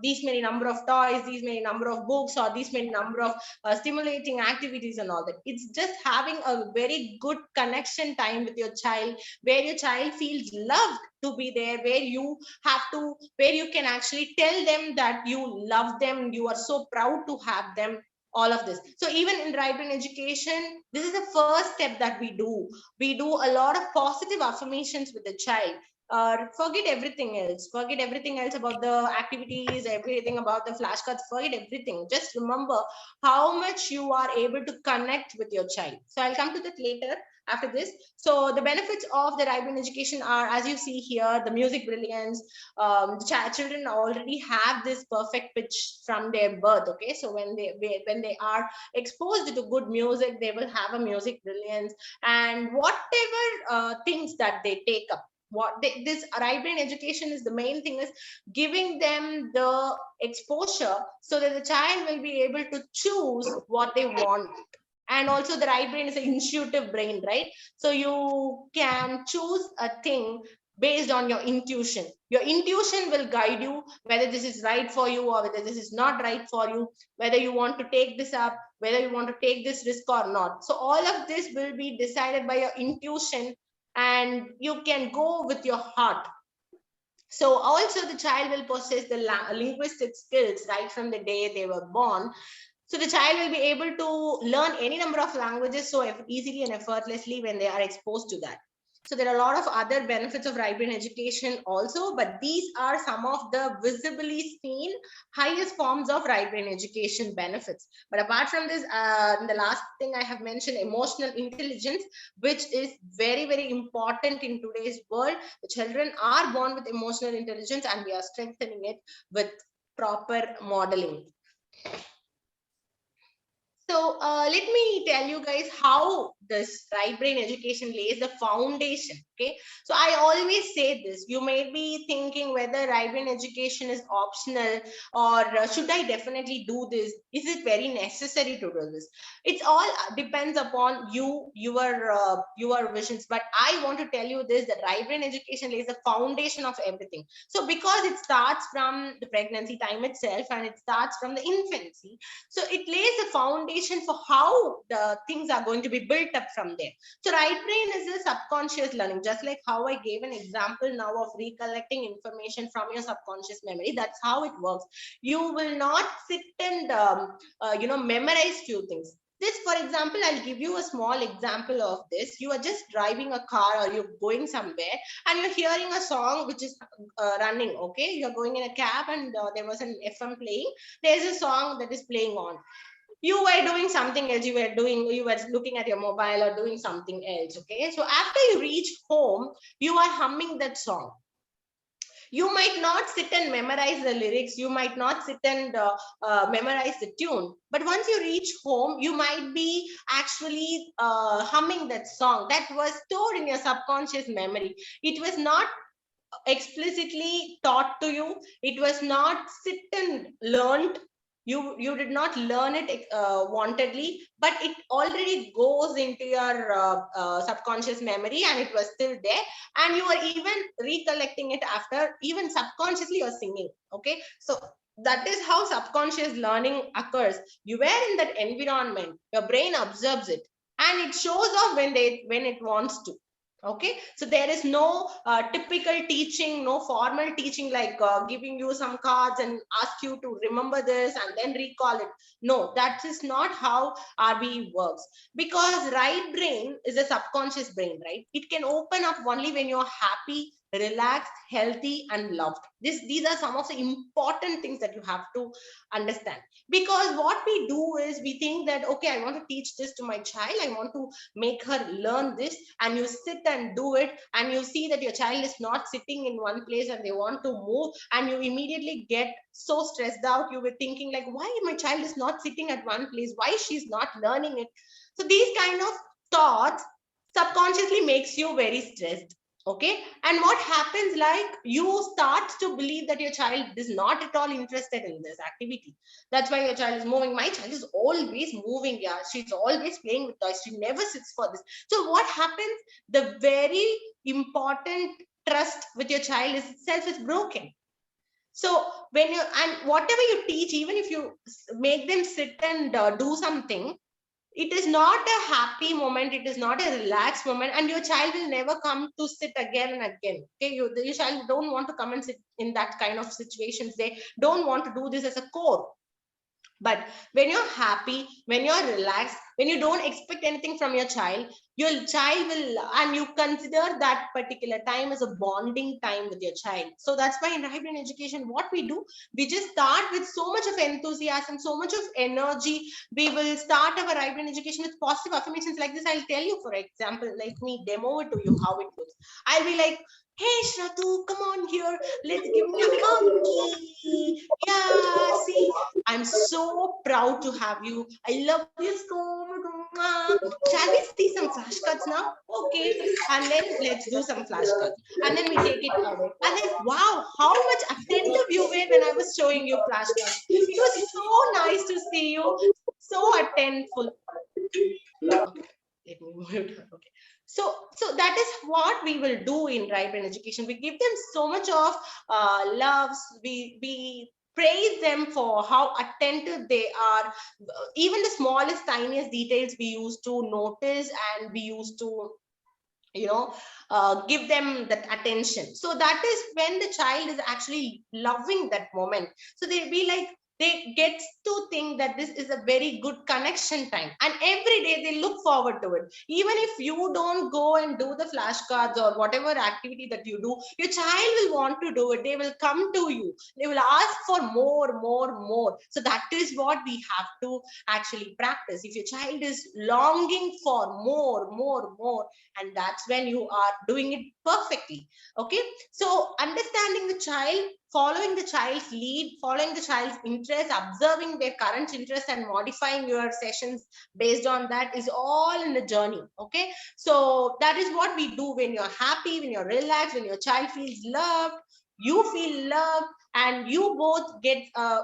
Speaker 2: these many number of toys, these many number of books, or these many number of stimulating activities and all that. It's just having a very good connection time with your child, where your child feels loved to be there, where you can actually tell them that you love them, you are so proud to have them, all of this. So even in right brain education, this is the first step that we do. We do a lot of positive affirmations with the child. Forget everything else. Forget everything else about the activities, everything about the flashcards. Forget everything. Just remember how much you are able to connect with your child. So I'll come to that later after this. So the benefits of the right brain education are, as you see here, the music brilliance. Children already have this perfect pitch from their birth. Okay, so when they are exposed to good music, they will have a music brilliance, and whatever things that they take up. This right brain education is the main thing, is giving them the exposure so that the child will be able to choose what they want. And also the right brain is an intuitive brain, right? So you can choose a thing based on your intuition. Your intuition will guide you whether this is right for you or whether this is not right for you, whether you want to take this up, whether you want to take this risk or not. So all of this will be decided by your intuition, and you can go with your heart. So also the child will possess the linguistic skills right from the day they were born. So the child will be able to learn any number of languages so easily and effortlessly when they are exposed to that. So there are a lot of other benefits of right brain education also, but these are some of the visibly seen highest forms of right brain education benefits. But apart from this, the last thing I have mentioned, emotional intelligence, which is very, very important in today's world. The children are born with emotional intelligence, and we are strengthening it with proper modeling. So let me tell you guys how this right brain education lays the foundation. Okay, so I always say this. You may be thinking whether right brain education is optional, or should I definitely do this? Is it very necessary to do this? It's all depends upon you, your visions. But I want to tell you this, that right brain education lays the foundation of everything. So because it starts from the pregnancy time itself, and it starts from the infancy, so it lays the foundation for how the things are going to be built up from there. So right brain is a subconscious learning, just like how I gave an example now of recollecting information from your subconscious memory. That's how it works. You will not sit and memorize few things. This, for example, I'll give you a small example of this. You are just driving a car, or you're going somewhere, and you're hearing a song which is running. Okay, you're going in a cab, and there was an FM playing. There's a song that is playing on. You were doing something else. You were looking at your mobile or doing something else. Okay, so after you reach home, you are humming that song. You might not sit and memorize the lyrics. You might not sit and memorize the tune. But once you reach home, you might be actually humming that song that was stored in your subconscious memory. It was not explicitly taught to you. It was not sit and learned. You did not learn it wantedly, but it already goes into your subconscious memory, and it was still there, and you are even recollecting it after. Even subconsciously you're singing. Okay, so that is how subconscious learning occurs. You were in that environment, your brain observes it, and it shows off when it wants to. Okay, so there is no typical teaching, no formal teaching, like giving you some cards and ask you to remember this and then recall it. No, that is not how RBE works, because right brain is a subconscious brain, right? It can open up only when you're happy, relaxed, healthy, and loved. These are some of the important things that you have to understand. Because what we do is we think that, okay, I want to teach this to my child, I want to make her learn this, and you sit and do it, and you see that your child is not sitting in one place and they want to move, and you immediately get so stressed out. You were thinking like, why my child is not sitting at one place, why she's not learning it? So these kind of thoughts subconsciously makes you very stressed. Okay, and what happens, like, you start to believe that your child is not at all interested in this activity. That's why your child is moving. My child is always moving. Yeah, she's always playing with toys, she never sits for this. So what happens, the very important trust with your child itself is broken. So when you, and whatever you teach, even if you make them sit and do something, it is not a happy moment, it is not a relaxed moment, and your child will never come to sit again and again. Okay, your child don't want to come and sit in that kind of situations. They don't want to do this as a core. But when you're happy, when you're relaxed, when you don't expect anything from your child will, and you consider that particular time as a bonding time with your child. So that's why in right brain education, what we do, we just start with so much of enthusiasm, so much of energy. We will start our right brain education with positive affirmations like this. I'll tell you, for example, let me demo it to you how it looks. I'll be like, hey Shratu, come on here, let's give me a monkey. Yeah, see, I'm so proud to have you. I love you so much. Shall we see some flashcards now? Okay. And then let's do some flashcards. And then we take it away. And then, wow, how much attentive you were when I was showing you flashcards. It was so nice to see you. So attentful. Okay. Let me move it. Okay. So that is what we will do in right brain education. We give them so much of loves. We praise them for how attentive they are. Even the smallest, tiniest details we used to notice, and we used to, give them that attention. So that is when the child is actually loving that moment. So they'll be like, they get to think that this is a very good connection time, and every day they look forward to it. Even if you don't go and do the flashcards or whatever activity that you do, your child will want to do it. They will come to you, they will ask for more. So that is what we have to actually practice. If your child is longing for more, and that's when you are doing it perfectly. Okay, so understanding the child following the child's lead, following the child's interest, observing their current interest and modifying your sessions based on that is all in the journey. Okay, so that is what we do when you're happy, when you're relaxed, when your child feels loved, you feel loved, and you both get a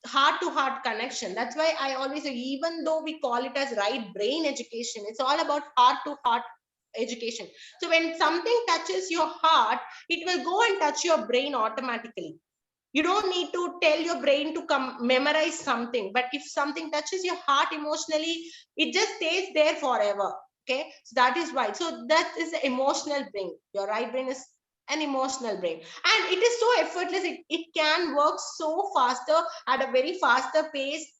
Speaker 2: heart to heart connection. That's why I always say, even though we call it as right brain education, it's all about heart to heart education. So when something touches your heart, it will go and touch your brain automatically. You don't need to tell your brain to come memorize something, but if something touches your heart emotionally, it just stays there forever. Okay, so that is why. So that is the emotional brain. Your right brain is an emotional brain, and it is so effortless. It can work so faster at a very faster pace.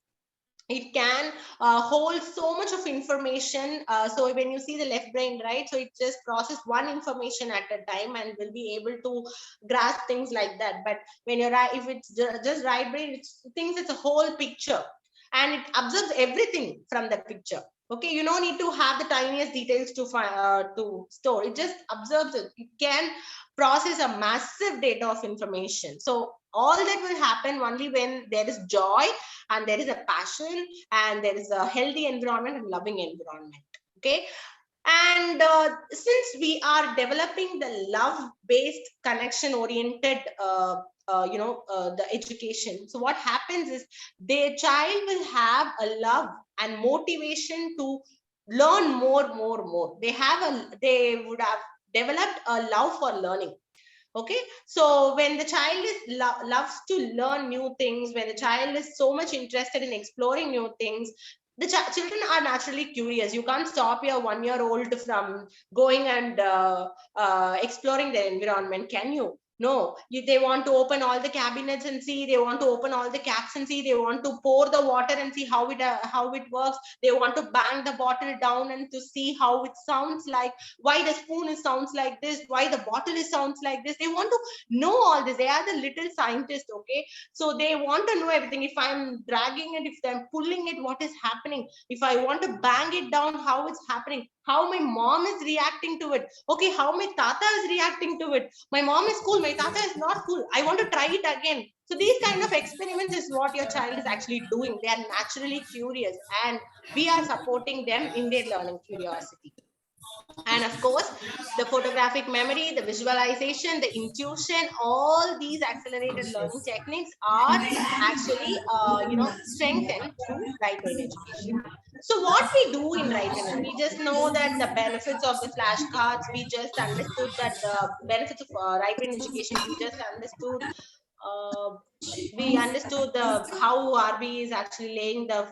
Speaker 2: It can hold so much of information. So when you see the left brain, right, so it just process one information at a time and will be able to grasp things like that. But when you're right, if it's just right brain, it thinks it's a whole picture and it absorbs everything from the picture. Okay, you don't need to have the tiniest details to store. It just observes it. It can process a massive data of information. So all that will happen only when there is joy and there is a passion and there is a healthy environment and loving environment. Okay, and since we are developing the love based connection oriented the education, so what happens is their child will have a love and motivation to learn more. They would have developed a love for learning. Okay, so when the child is loves to learn new things, when the child is so much interested in exploring new things, the children are naturally curious. You can't stop your 1-year-old from going and exploring their environment, can you? No, they want to open all the cabinets and see. They want to open all the caps and see. They want to pour the water and see how it works. They want to bang the bottle down and to see how it sounds like, why the spoon is sounds like this, why the bottle is sounds like this. They want to know all this. They are the little scientists. Okay, so they want to know everything. If I'm dragging it, if I'm pulling it, what is happening? If I want to bang it down, how it's happening? How my mom is reacting to it? Okay, how my tata is reacting to it? My mom is cool, my tata is not cool, I want to try it again. So these kind of experiments is what your child is actually doing. They are naturally curious, and we are supporting them in their learning curiosity. And of course, the photographic memory, the visualization, the intuition, all these accelerated learning techniques are actually strengthened through right brain education. So what we do in right brain, we just know that the benefits of the flashcards, we just understood that the benefits of right brain education, uh, we understood the how RB is actually laying the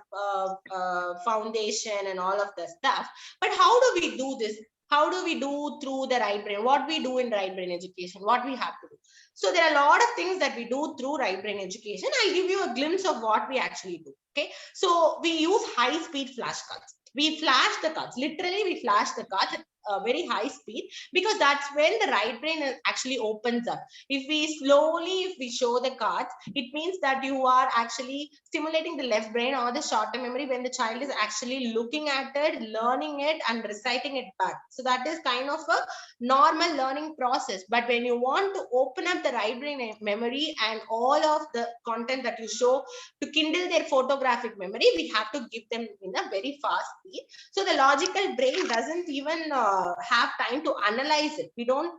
Speaker 2: foundation and all of the stuff. But how do we do this? How do we do through the right brain? What we do in right brain education? What we have to do? So there are a lot of things that we do through right brain education. I'll give you a glimpse of what we actually do. Okay, so we use high speed flashcards. We flash the cards. Literally, we flash the cards at a very high speed, because that's when the right brain actually opens up. If we show the cards, it means that you are actually stimulating the left brain or the short-term memory when the child is actually looking at it, learning it, and reciting it back. So that is kind of a normal learning process. But when you want to open up the right brain memory and all of the content that you show to kindle their photographic memory, we have to give them in a very fast speed. So the logical brain doesn't even have time to analyze it. We don't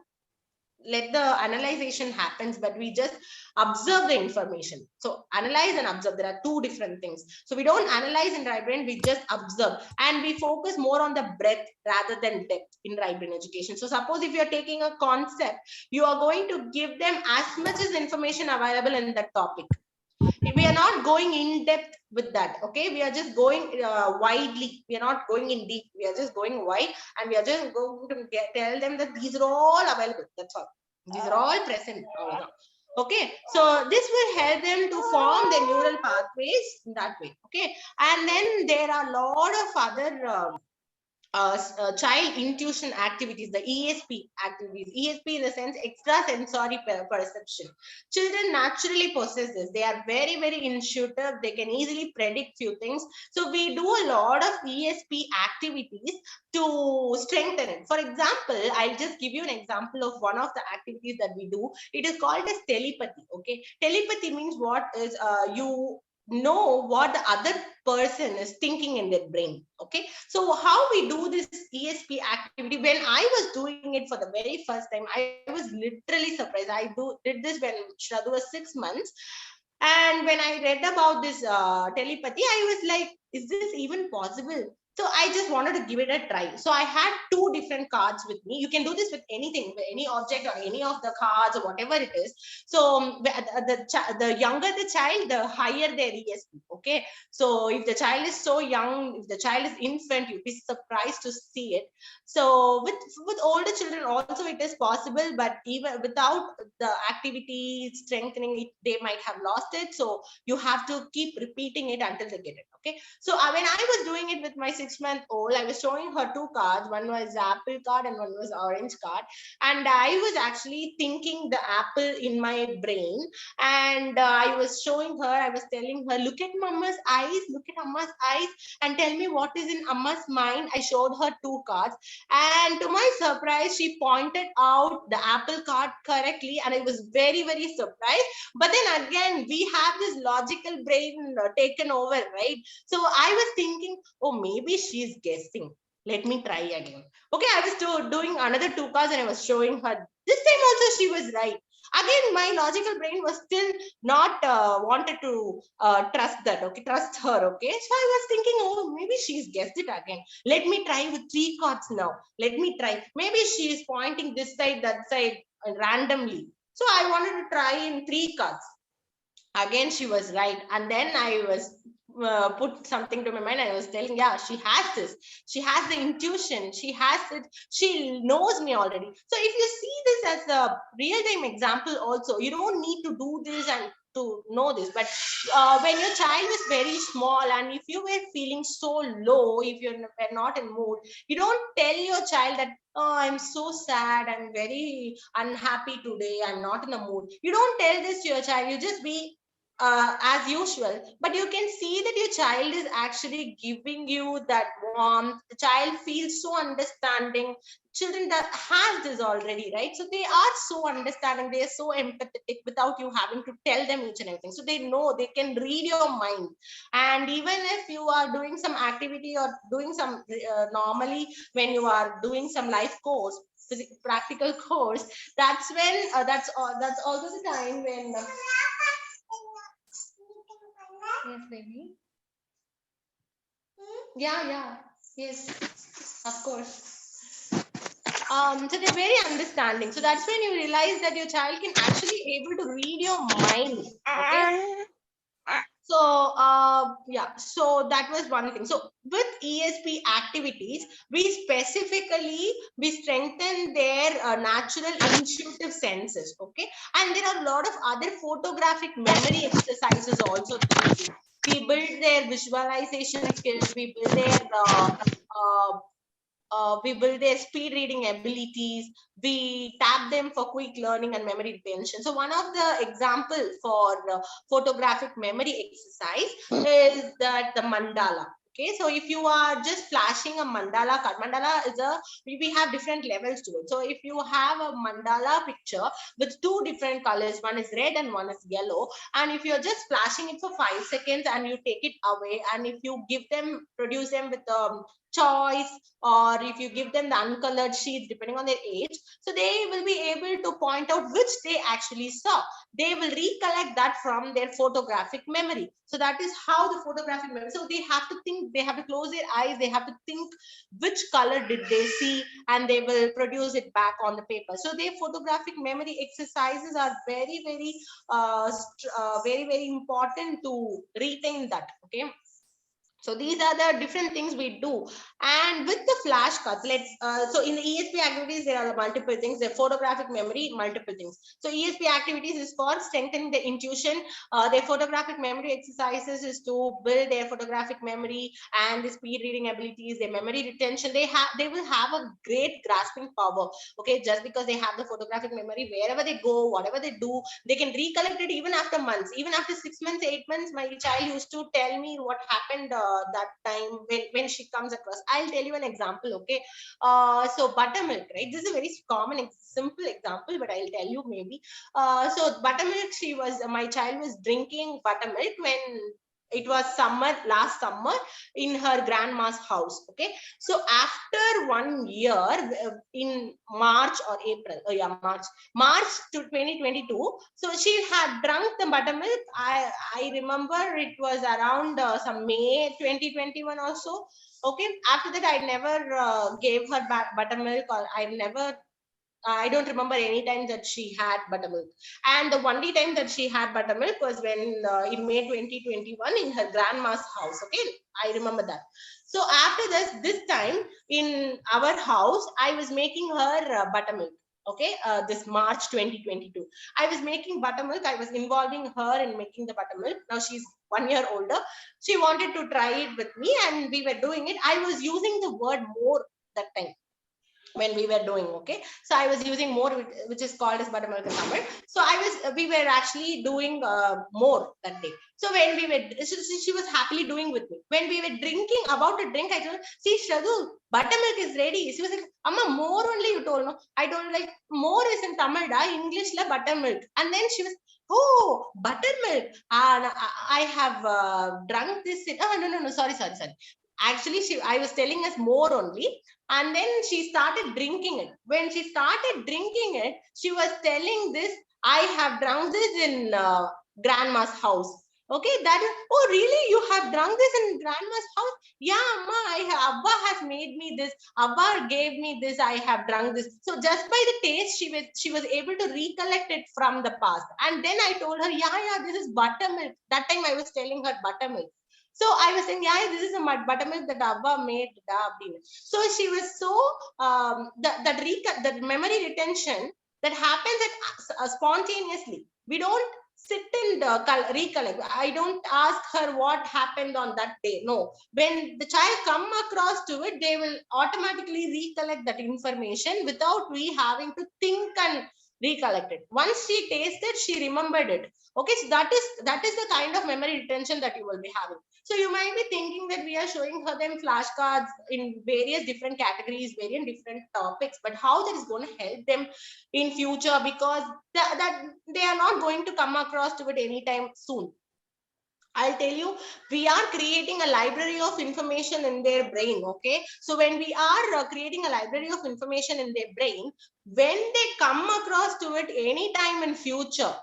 Speaker 2: let the analyzation happens, but we just observe the information. So analyze and observe, there are two different things. So we don't analyze in right brain, we just observe, and we focus more on the breadth rather than depth in right brain education. So suppose if you're taking a concept, you are going to give them as much as information available in that topic. We are not going in depth with that. Okay, we are just going widely. We are not going in deep, we are just going wide, and we are just going to tell them that these are all available. That's all, these are all present. Okay, so this will help them to form the neural pathways in that way. Okay, and then there are a lot of other child intuition activities, the ESP activities. ESP in the sense extrasensory perception. Children naturally possess this. They are very, very intuitive. They can easily predict few things. So we do a lot of ESP activities to strengthen it. For example, I'll just give you an example of one of the activities that we do. It is called as telepathy. Okay, telepathy means what is you know what the other person is thinking in their brain. Okay, so how we do this ESP activity, when I was doing it for the very first time, I was literally surprised. Did this when Shradhu was 6 months, and when I read about this telepathy, I was like, is this even possible? So I just wanted to give it a try. So I had two different cards with me. You can do this with anything, with any object or any of the cards or whatever it is. So the younger the child, the higher their ESP. Okay. So if the child is so young, if the child is infant, you'd be surprised to see it. So with older children also it is possible, but even without the activity strengthening it, they might have lost it. So you have to keep repeating it until they get it. Okay. So when I was doing it with my 6-month-old, I was showing her two cards. One was apple card and one was orange card. And I was actually thinking the apple in my brain. And I was showing her, I was telling her, look at mama's eyes, look at Amma's eyes, and tell me what is in Amma's mind. I showed her two cards. And to my surprise, she pointed out the apple card correctly. And I was very, very surprised. But then again, we have this logical brain taken over, right? So I was thinking, oh, maybe she's guessing. Let me try again. Okay, I was doing another two cards and I was showing her. This time also she was right. Again, my logical brain was still not wanted to trust that. Okay, trust her. Okay, so I was thinking, oh, maybe she's guessed it again. Let me try with three cards now. Let me try. Maybe she is pointing this side, that side randomly. So I wanted to try in three cards. Again, she was right. And then I was put something to my mind. I was telling, yeah, she has this. She has the intuition. She has it. She knows me already. So if you see this as a real-time example also, you don't need to do this and to know this. But when your child is very small and if you were feeling so low, if you're not in mood, you don't tell your child that, oh, I'm so sad, I'm very unhappy today, I'm not in the mood. You don't tell this to your child. You just be as usual, but you can see that your child is actually giving you that warmth. The child feels so understanding. Children that have this already, right? So they are so understanding, they are so empathetic without you having to tell them each and everything. So they know, they can read your mind. And even if you are doing some activity or doing some normally when you are doing some life course, practical course, that's when that's also the time when yes, baby. Yeah. Yes, of course. So they're very understanding. So that's when you realize that your child can actually able to read your mind. Okay. So yeah, so that was one thing. So with ESP activities, we strengthen their natural intuitive senses. Okay, and there are a lot of other photographic memory exercises also. We build their visualization skills. We build their speed reading abilities. We tap them for quick learning and memory retention. So one of the example for photographic memory exercise is that the mandala. Okay, so if you are just flashing a mandala card, mandala is we have different levels to it. So if you have a mandala picture with two different colors, one is red and one is yellow, and if you're just flashing it for 5 seconds and you take it away, and if you produce them with choice, or if you give them the uncolored sheets depending on their age, so they will be able to point out which they actually saw. They will recollect that from their photographic memory. So that is how the photographic memory, so they have to think, they have to close their eyes, they have to think which color did they see, and they will produce it back on the paper. So their photographic memory exercises are very, very important to retain that. Okay, So these are the different things we do. And with the flashcards, so in the ESP activities, there are multiple things. The photographic memory, multiple things. So ESP activities is for strengthening the intuition. Their photographic memory exercises is to build their photographic memory and the speed reading abilities, their memory retention. They will have a great grasping power. Okay, just because they have the photographic memory, wherever they go, whatever they do, they can recollect it even after months, even after 6 months, 8 months. My child used to tell me what happened that time when she comes across. I'll tell you an example. Okay, so buttermilk, right? This is a very common simple example, but I'll tell you maybe. So buttermilk, my child was drinking buttermilk when it was last summer in her grandma's house. Okay, so after 1 year, in March or April, March to 2022, so she had drunk the buttermilk. I remember it was around some May 2021 or so. Okay, after that I never gave her buttermilk, or I don't remember any time that she had buttermilk. And the only time that she had buttermilk was when in May 2021 in her grandma's house. Okay, I remember that. So after this time in our house, I was making her buttermilk. Okay, this March 2022, I was making buttermilk. I was involving her in making the buttermilk. Now she's 1 year older. She wanted to try it with me, and we were doing it. I was using the word more that time when we were doing. Okay, so I was using more, which is called as buttermilk in Tamil. So we were actually doing more that day. So when we were, she was happily doing with me. When we were drinking, about to drink, I told her, see Shradhu, buttermilk is ready. She was like, Amma, more only you told. No, I told her, like, more is in Tamil da, English la buttermilk. And then she was, oh, buttermilk. I have drunk this. No, sorry. Actually, I was telling us more only. And then she started drinking it. When she started drinking it, she was telling this, I have drunk this in grandma's house. Okay, that is, oh really, you have drunk this in grandma's house? Yeah, Amma, Abba has made me this, Abba gave me this, I have drunk this. So just by the taste, she was able to recollect it from the past. And then I told her, yeah, this is buttermilk. That time I was telling her buttermilk. So I was saying, yeah, this is a buttermilk that Abba made. So she was so, that memory retention that happens spontaneously. We don't sit and recollect. I don't ask her what happened on that day. No, when the child come across to it, they will automatically recollect that information without we having to think and recollect it. Once she tasted, she remembered it. Okay, so that is the kind of memory retention that you will be having. So you might be thinking that we are showing her them flashcards in various different categories, various different topics, but how that is going to help them in future, because that they are not going to come across to it anytime soon. I'll tell you, we are creating a library of information in their brain. Okay, so when we are creating a library of information in their brain, when they come across to it anytime in future,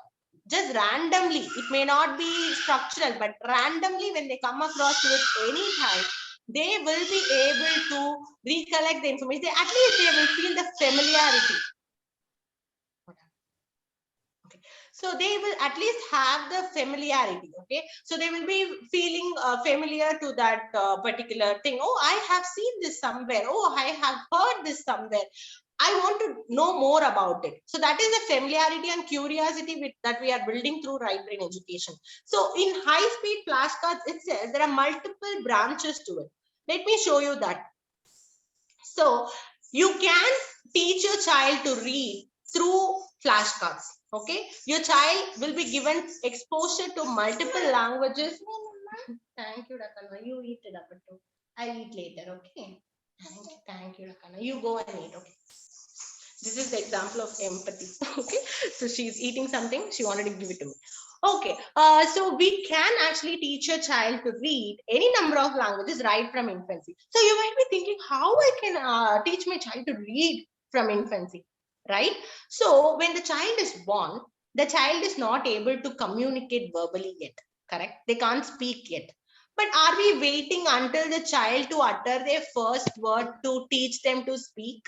Speaker 2: just randomly, it may not be structural, but randomly when they come across to it anytime, they will be able to recollect the information. At least they will feel the familiarity. So they will at least have the familiarity. Okay, so they will be feeling familiar to that particular thing. Oh, I have seen this somewhere. Oh, I have heard this somewhere. I want to know more about it. So that is the familiarity and curiosity that we are building through right brain education. So in high-speed flashcards, it says there are multiple branches to it. Let me show you that. So you can teach your child to read through flashcards. Okay, your child will be given exposure to multiple languages. Thank you, Rakana. You eat it up too. I'll eat later. Okay. Thank you, Rakana. You go and eat. Okay. This is the example of empathy. Okay, so she's eating something. She wanted to give it to me. Okay, so we can actually teach a child to read any number of languages right from infancy. So you might be thinking, how I can teach my child to read from infancy, right? So when the child is born, the child is not able to communicate verbally yet, correct? They can't speak yet. But are we waiting until the child to utter their first word to teach them to speak?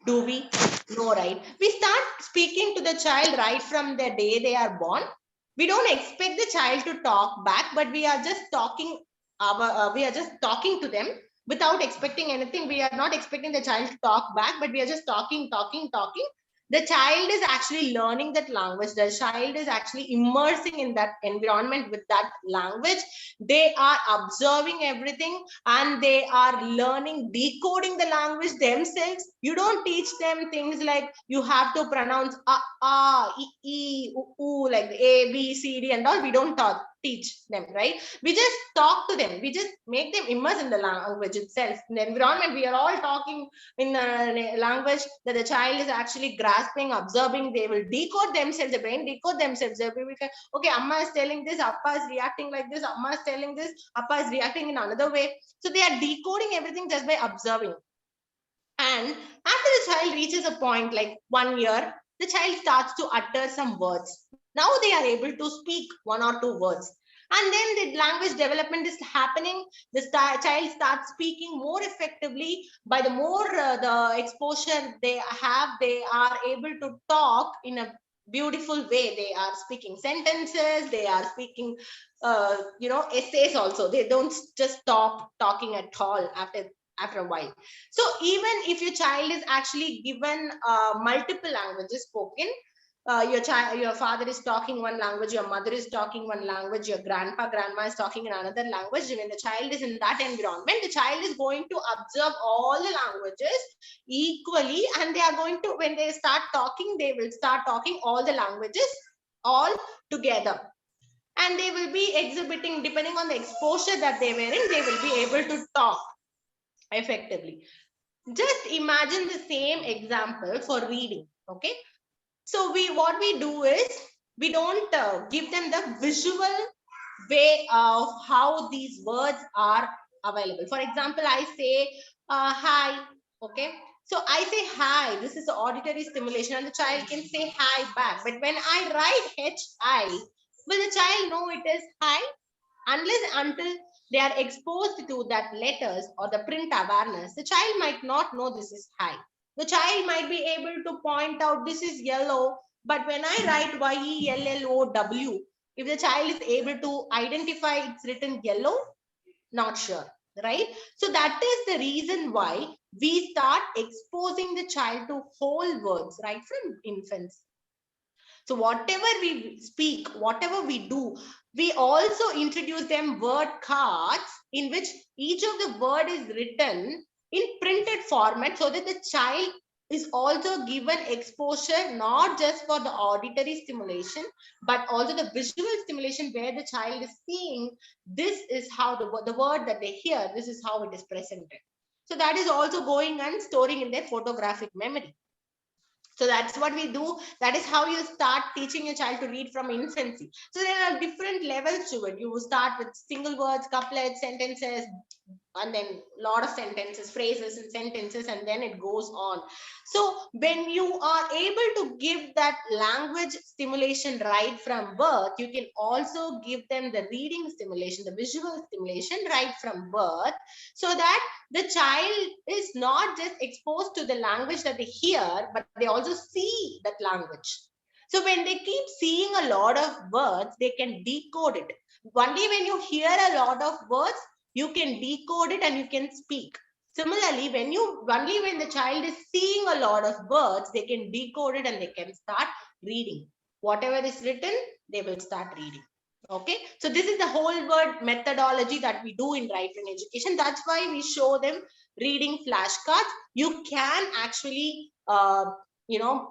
Speaker 2: Do we? No, right? We start speaking to the child right from the day they are born. We don't expect the child to talk back, but we are just talking we are just talking to them without expecting anything. We are not expecting the child to talk back, but we are just talking. The child is actually learning that language. The child is actually immersing in that environment with that language. They are observing everything and they are learning, decoding the language themselves. You don't teach them things like you have to pronounce like the A, B, C, D and all. We don't teach them, right? We just talk to them. We just make them immerse in the language itself. In the environment, we are all talking in a language that the child is actually grasping, observing. They will decode themselves, the brain decode themselves. They will be, okay, Amma is telling this, Appa is reacting like this, Amma is telling this, Appa is reacting in another way. So they are decoding everything just by observing. And after the child reaches a point like 1 year, the child starts to utter some words. Now they are able to speak 1 or 2 words. And then the language development is happening. The child starts speaking more effectively. By the more the exposure they have, they are able to talk in a beautiful way. They are speaking sentences. They are speaking, essays also. They don't just stop talking at all after a while. So even if your child is actually given multiple languages spoken, your father is talking one language, your mother is talking one language, your grandma is talking in another language. When the child is in that environment, the child is going to observe all the languages equally, and they are going to, when they start talking, they will start talking all the languages all together. And they will be exhibiting, depending on the exposure that they were in, they will be able to talk effectively. Just imagine the same example for reading. Okay, so what we do is we don't give them the visual way of how these words are available. For example, I say hi. Okay, so I say hi, this is the auditory stimulation, and the child can say hi back. But when I write hi, will the child know it is hi? Until they are exposed to that letters or the print awareness, the child might not know this is hi. The child might be able to point out this is yellow, but when I write YELLOW, if the child is able to identify it's written yellow, not sure, right? So that is the reason why we start exposing the child to whole words right from infancy. So whatever we speak, whatever we do, we also introduce them word cards in which each of the word is written in printed format, so that the child is also given exposure not just for the auditory stimulation, but also the visual stimulation, where the child is seeing this is how the word that they hear, this is how it is presented. So that is also going and storing in their photographic memory. So that's what we do. That is how you start teaching your child to read from infancy. So there are different levels to it. You start with single words, couplets, sentences, and then a lot of sentences, phrases and sentences, and then it goes on. So when you are able to give that language stimulation right from birth, you can also give them the reading stimulation, the visual stimulation right from birth, so that the child is not just exposed to the language that they hear, but they also see that language. So when they keep seeing a lot of words, they can decode it. Only when you hear a lot of words, you can decode it and you can speak. Similarly, only when the child is seeing a lot of words, they can decode it and they can start reading. Whatever is written, they will start reading. Okay, so this is the whole word methodology that we do in right brain education. That's why we show them reading flashcards. You can actually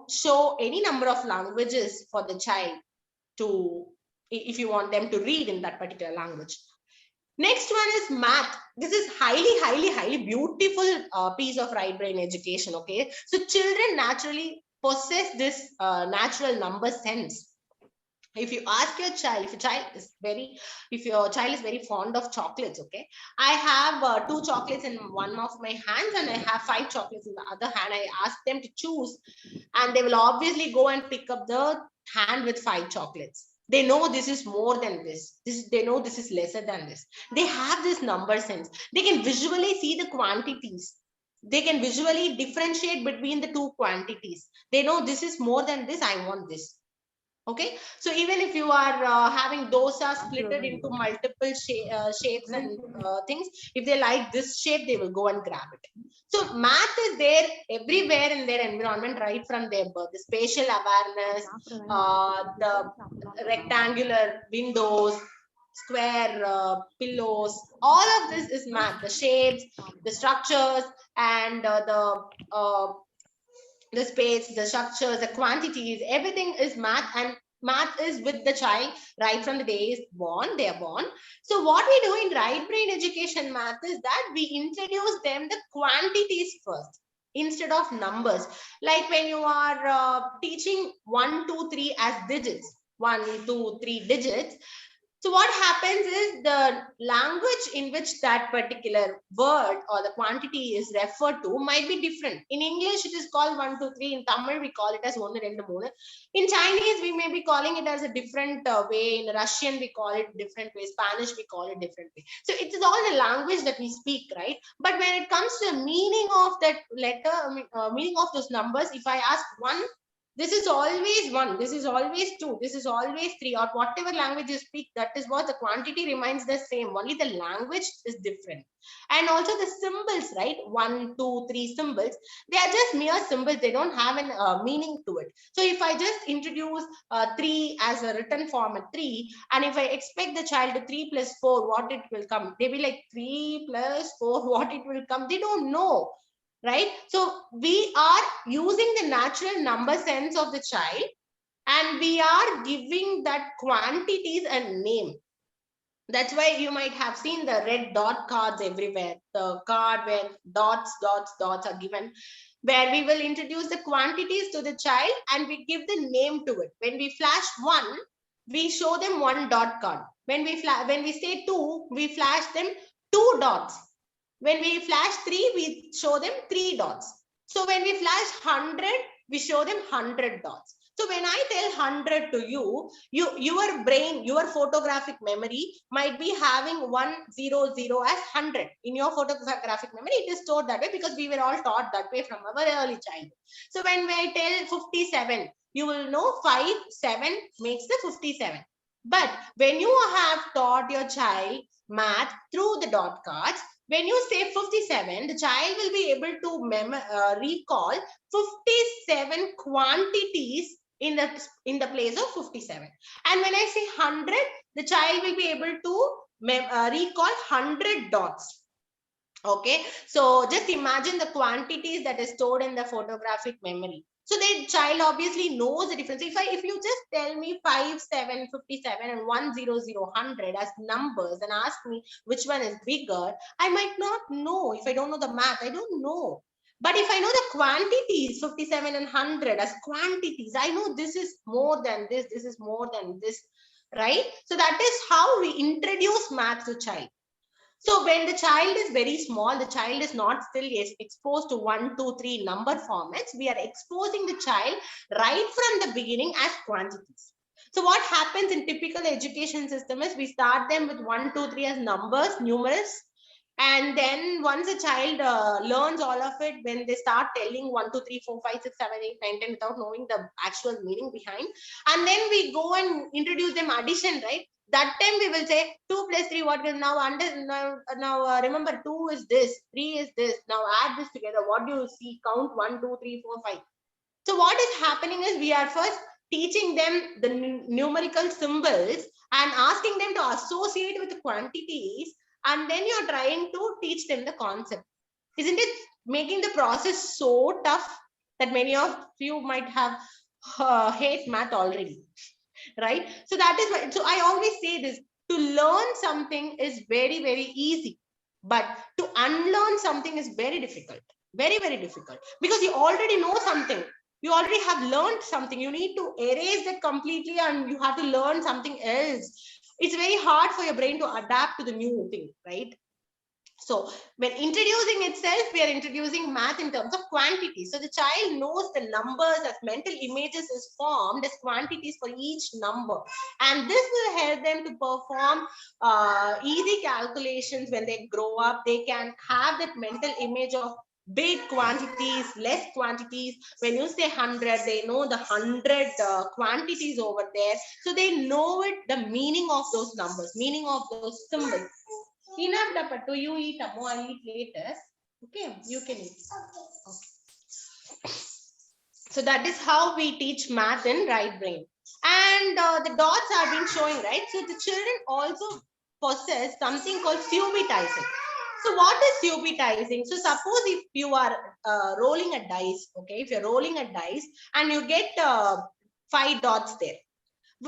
Speaker 2: show any number of languages for the child to, if you want them to read in that particular language. Next one is math. This is highly beautiful piece of right brain education. Okay, so children naturally possess this natural number sense. If you ask your child, if your child is very fond of chocolates, okay, I have 2 chocolates in one of my hands and I have 5 chocolates in the other hand. I ask them to choose, and they will obviously go and pick up the hand with 5 chocolates. They know this is more than this. They know this is lesser than this. They have this number sense. They can visually see the quantities. They can visually differentiate between the 2 quantities. They know this is more than this, I want this. Okay, so even if you are having dosa splitted into multiple shapes and things, if they like this shape, they will go and grab it. So math is there everywhere in their environment, right from their birth. The spatial awareness, the rectangular windows, square pillows, all of this is math. The shapes, the structures, and the space, the structures, the quantities, everything is math, and math is with the child right from the day is born, they are born. So what we do in right brain education math is that we introduce them the quantities first instead of numbers. Like when you are teaching 1, 2, 3 as digits, 1, 2, 3 digits, so what happens is the language in which that particular word or the quantity is referred to might be different. In English, it is called 1, 2, 3. In Tamil, we call it as 1, 2, 3. In Chinese, we may be calling it as a different way. In Russian, we call it different way. Spanish, we call it different way. So it is all the language that we speak, right? But when it comes to the meaning of that letter, meaning of those numbers, if I ask 1, this is always 1, this is always 2, this is always 3, or whatever language you speak, that is what the quantity remains the same, only the language is different. And also the symbols, right? 1, 2, 3 symbols, they are just mere symbols, they don't have an meaning to it. So if I just introduce 3 as a written form at 3, and if I expect the child to 3 plus 4, what it will come, they be like 3 plus 4, what it will come, they don't know, right? So we are using the natural number sense of the child, and we are giving that quantities a name. That's why you might have seen the red dot cards everywhere, the card where dots are given, where we will introduce the quantities to the child and we give the name to it. When we flash 1, we show them 1 dot card. When we say 2, we flash them 2 dots. When we flash 3, we show them 3 dots. So when we flash 100, we show them 100 dots. So when I tell 100 to you, your brain, your photographic memory might be having 100 as 100. In your photographic memory, it is stored that way because we were all taught that way from our early childhood. So when I tell 57, you will know 5, 7 makes the 57. But when you have taught your child math through the dot cards, when you say 57, the child will be able to recall 57 quantities in the place of 57. And when I say 100, the child will be able to recall 100 dots. Okay, so just imagine the quantities that is stored in the photographic memory. So the child obviously knows the difference. If you just tell me 5, 7, 57 and 100, 100 as numbers and ask me which one is bigger, I might not know. If I don't know the math, I don't know. But if I know the quantities, 57 and 100 as quantities, I know this is more than this is more than this, right? So that is how we introduce math to child. So when the child is very small, the child is not still exposed to 1, 2, 3 number formats. We are exposing the child right from the beginning as quantities. So what happens in typical education system is we start them with 1, 2, 3 as numbers, numerous. And then once a child learns all of it, when they start telling 1, 2, 3, 4, 5, 6, 7, 8, 9, 10 without knowing the actual meaning behind. And then we go and introduce them addition, right? That time we will say 2 plus 3, what is now remember 2 is this, 3 is this. Now add this together. What do you see? Count 1, 2, 3, 4, 5. So what is happening is we are first teaching them the numerical symbols and asking them to associate with the quantities, and then you're trying to teach them the concept. Isn't it making the process so tough that many of you might have hate math already, right? So that is why, so I always say this, to learn something is very, very easy, but to unlearn something is very difficult, very, very difficult, because you already know something. You already have learned something. You need to erase that completely and you have to learn something else. It's very hard for your brain to adapt to the new thing, right? So when introducing itself, we are introducing math in terms of quantity. So the child knows the numbers as mental images is formed as quantities for each number. And this will help them to perform easy calculations when they grow up. They can have that mental image of big quantities, less quantities. When you say 100, they know the 100 quantities over there. So they know it, the meaning of those numbers, meaning of those symbols. Enough, Dapattu. You eat, Ammo. I'll eat later. Okay, you can eat. Okay. So that is how we teach math in right brain. And the dots are being showing, right? So the children also possess something called subitizing. So what is subitizing? So suppose if you are rolling a dice, okay, if you're rolling a dice and you get 5 dots there,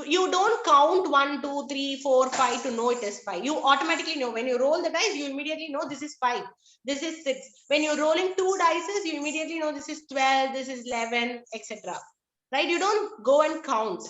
Speaker 2: you don't count 1, 2, 3, 4, 5 to know it is 5. You automatically know. When you roll the dice, you immediately know this is 5, this is 6. When you're rolling 2 dices, you immediately know this is 12, this is 11, etc. Right? You don't go and count.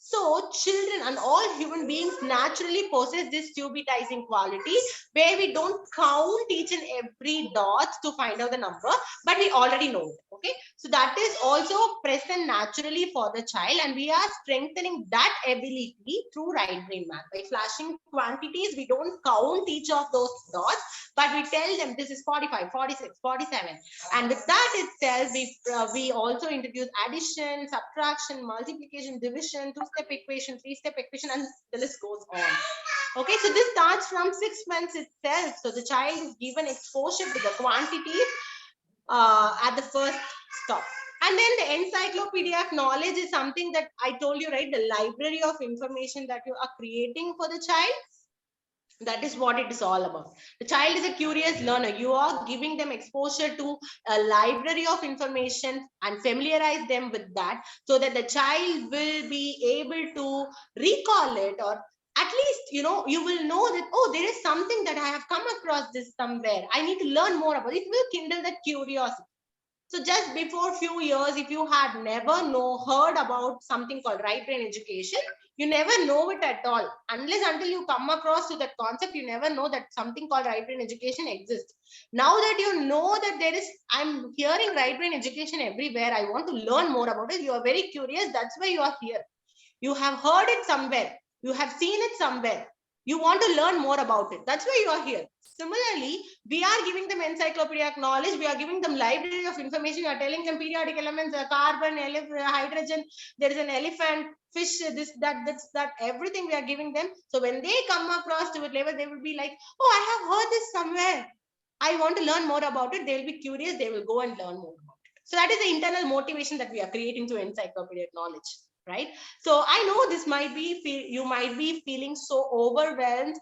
Speaker 2: So children and all human beings naturally possess this subitizing quality, where we don't count each and every dot to find out the number, but we already know it. Okay, so that is also present naturally for the child, and we are strengthening that ability through right brain math. By flashing quantities, we don't count each of those dots, but we tell them this is 45, 46, 47. And with that itself, we also introduce addition, subtraction, multiplication, division, two-step equation, three-step equation, and the list goes on. Okay, so this starts from 6 months itself. So the child is given exposure to the quantities at the first stop. And then the encyclopedia of knowledge is something that I told you, right? The library of information that you are creating for the child. That is what it is all about. The child is a curious learner. You are giving them exposure to a library of information and familiarize them with that, so that the child will be able to recall it, or at least, you know, you will know that, oh, there is something that I have come across this somewhere. I need to learn more about it. It will kindle that curiosity. So just before few years, if you had never heard about something called right brain education, you never know it at all. Until you come across to that concept, you never know that something called right brain education exists. Now that you know that there is, I'm hearing right brain education everywhere, I want to learn more about it. You are very curious. That's why you are here. You have heard it somewhere. You have seen it somewhere. You want to learn more about it. That's why you are here. Similarly, we are giving them encyclopedic knowledge. We are giving them library of information. We are telling them periodic elements, carbon, hydrogen. There is an elephant, fish, this, that, everything we are giving them. So when they come across to it level, they will be like, oh, I have heard this somewhere. I want to learn more about it. They will be curious. They will go and learn more about it. So that is the internal motivation that we are creating through encyclopedic knowledge, right? So I know this might be, you might be feeling so overwhelmed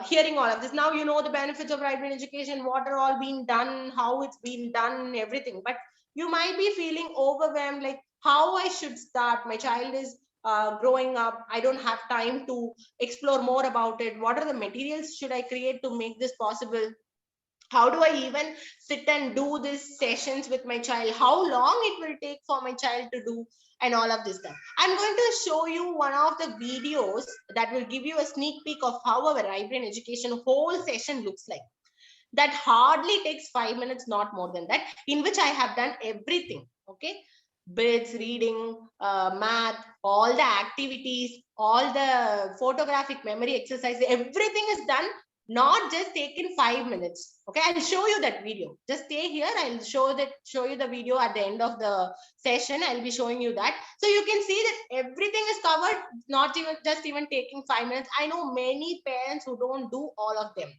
Speaker 2: hearing all of this. Now you know the benefits of right brain education, what are all being done, how it's been done, everything. But you might be feeling overwhelmed, like how I should start. My child is growing up. I don't have time to explore more about it. What are the materials should I create to make this possible? How do I even sit and do these sessions with my child? How long it will take for my child to do, and all of this stuff. I'm going to show you one of the videos that will give you a sneak peek of how our right brain education whole session looks like. That hardly takes 5 minutes, not more than that, in which I have done everything. Okay, bits, reading, math, all the activities, all the photographic memory exercises, everything is done, not just taken 5 minutes. Okay, I'll show you that video. Just stay here. I'll show you the video at the end of the session. I'll be showing you that, so you can see that everything is covered, not even taking 5 minutes. I know many parents who don't do all of them.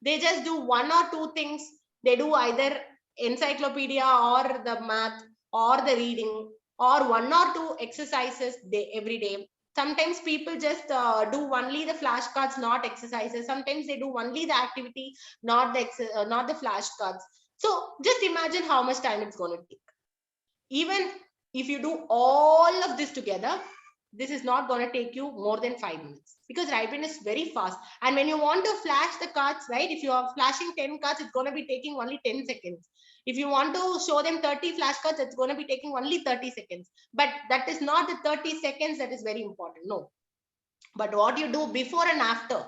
Speaker 2: They just do one or two things. They do either encyclopedia or the math or the reading or one or two exercises every day. Sometimes people just do only the flashcards, not exercises. Sometimes they do only the activity, not the flashcards. So just imagine how much time it's going to take. Even if you do all of this together, this is not going to take you more than 5 minutes, because right brain is very fast. And when you want to flash the cards, right, if you are flashing 10 cards, it's going to be taking only 10 seconds. If you want to show them 30 flashcards, it's going to be taking only 30 seconds. But that is not the 30 seconds that is very important. No. But what you do before and after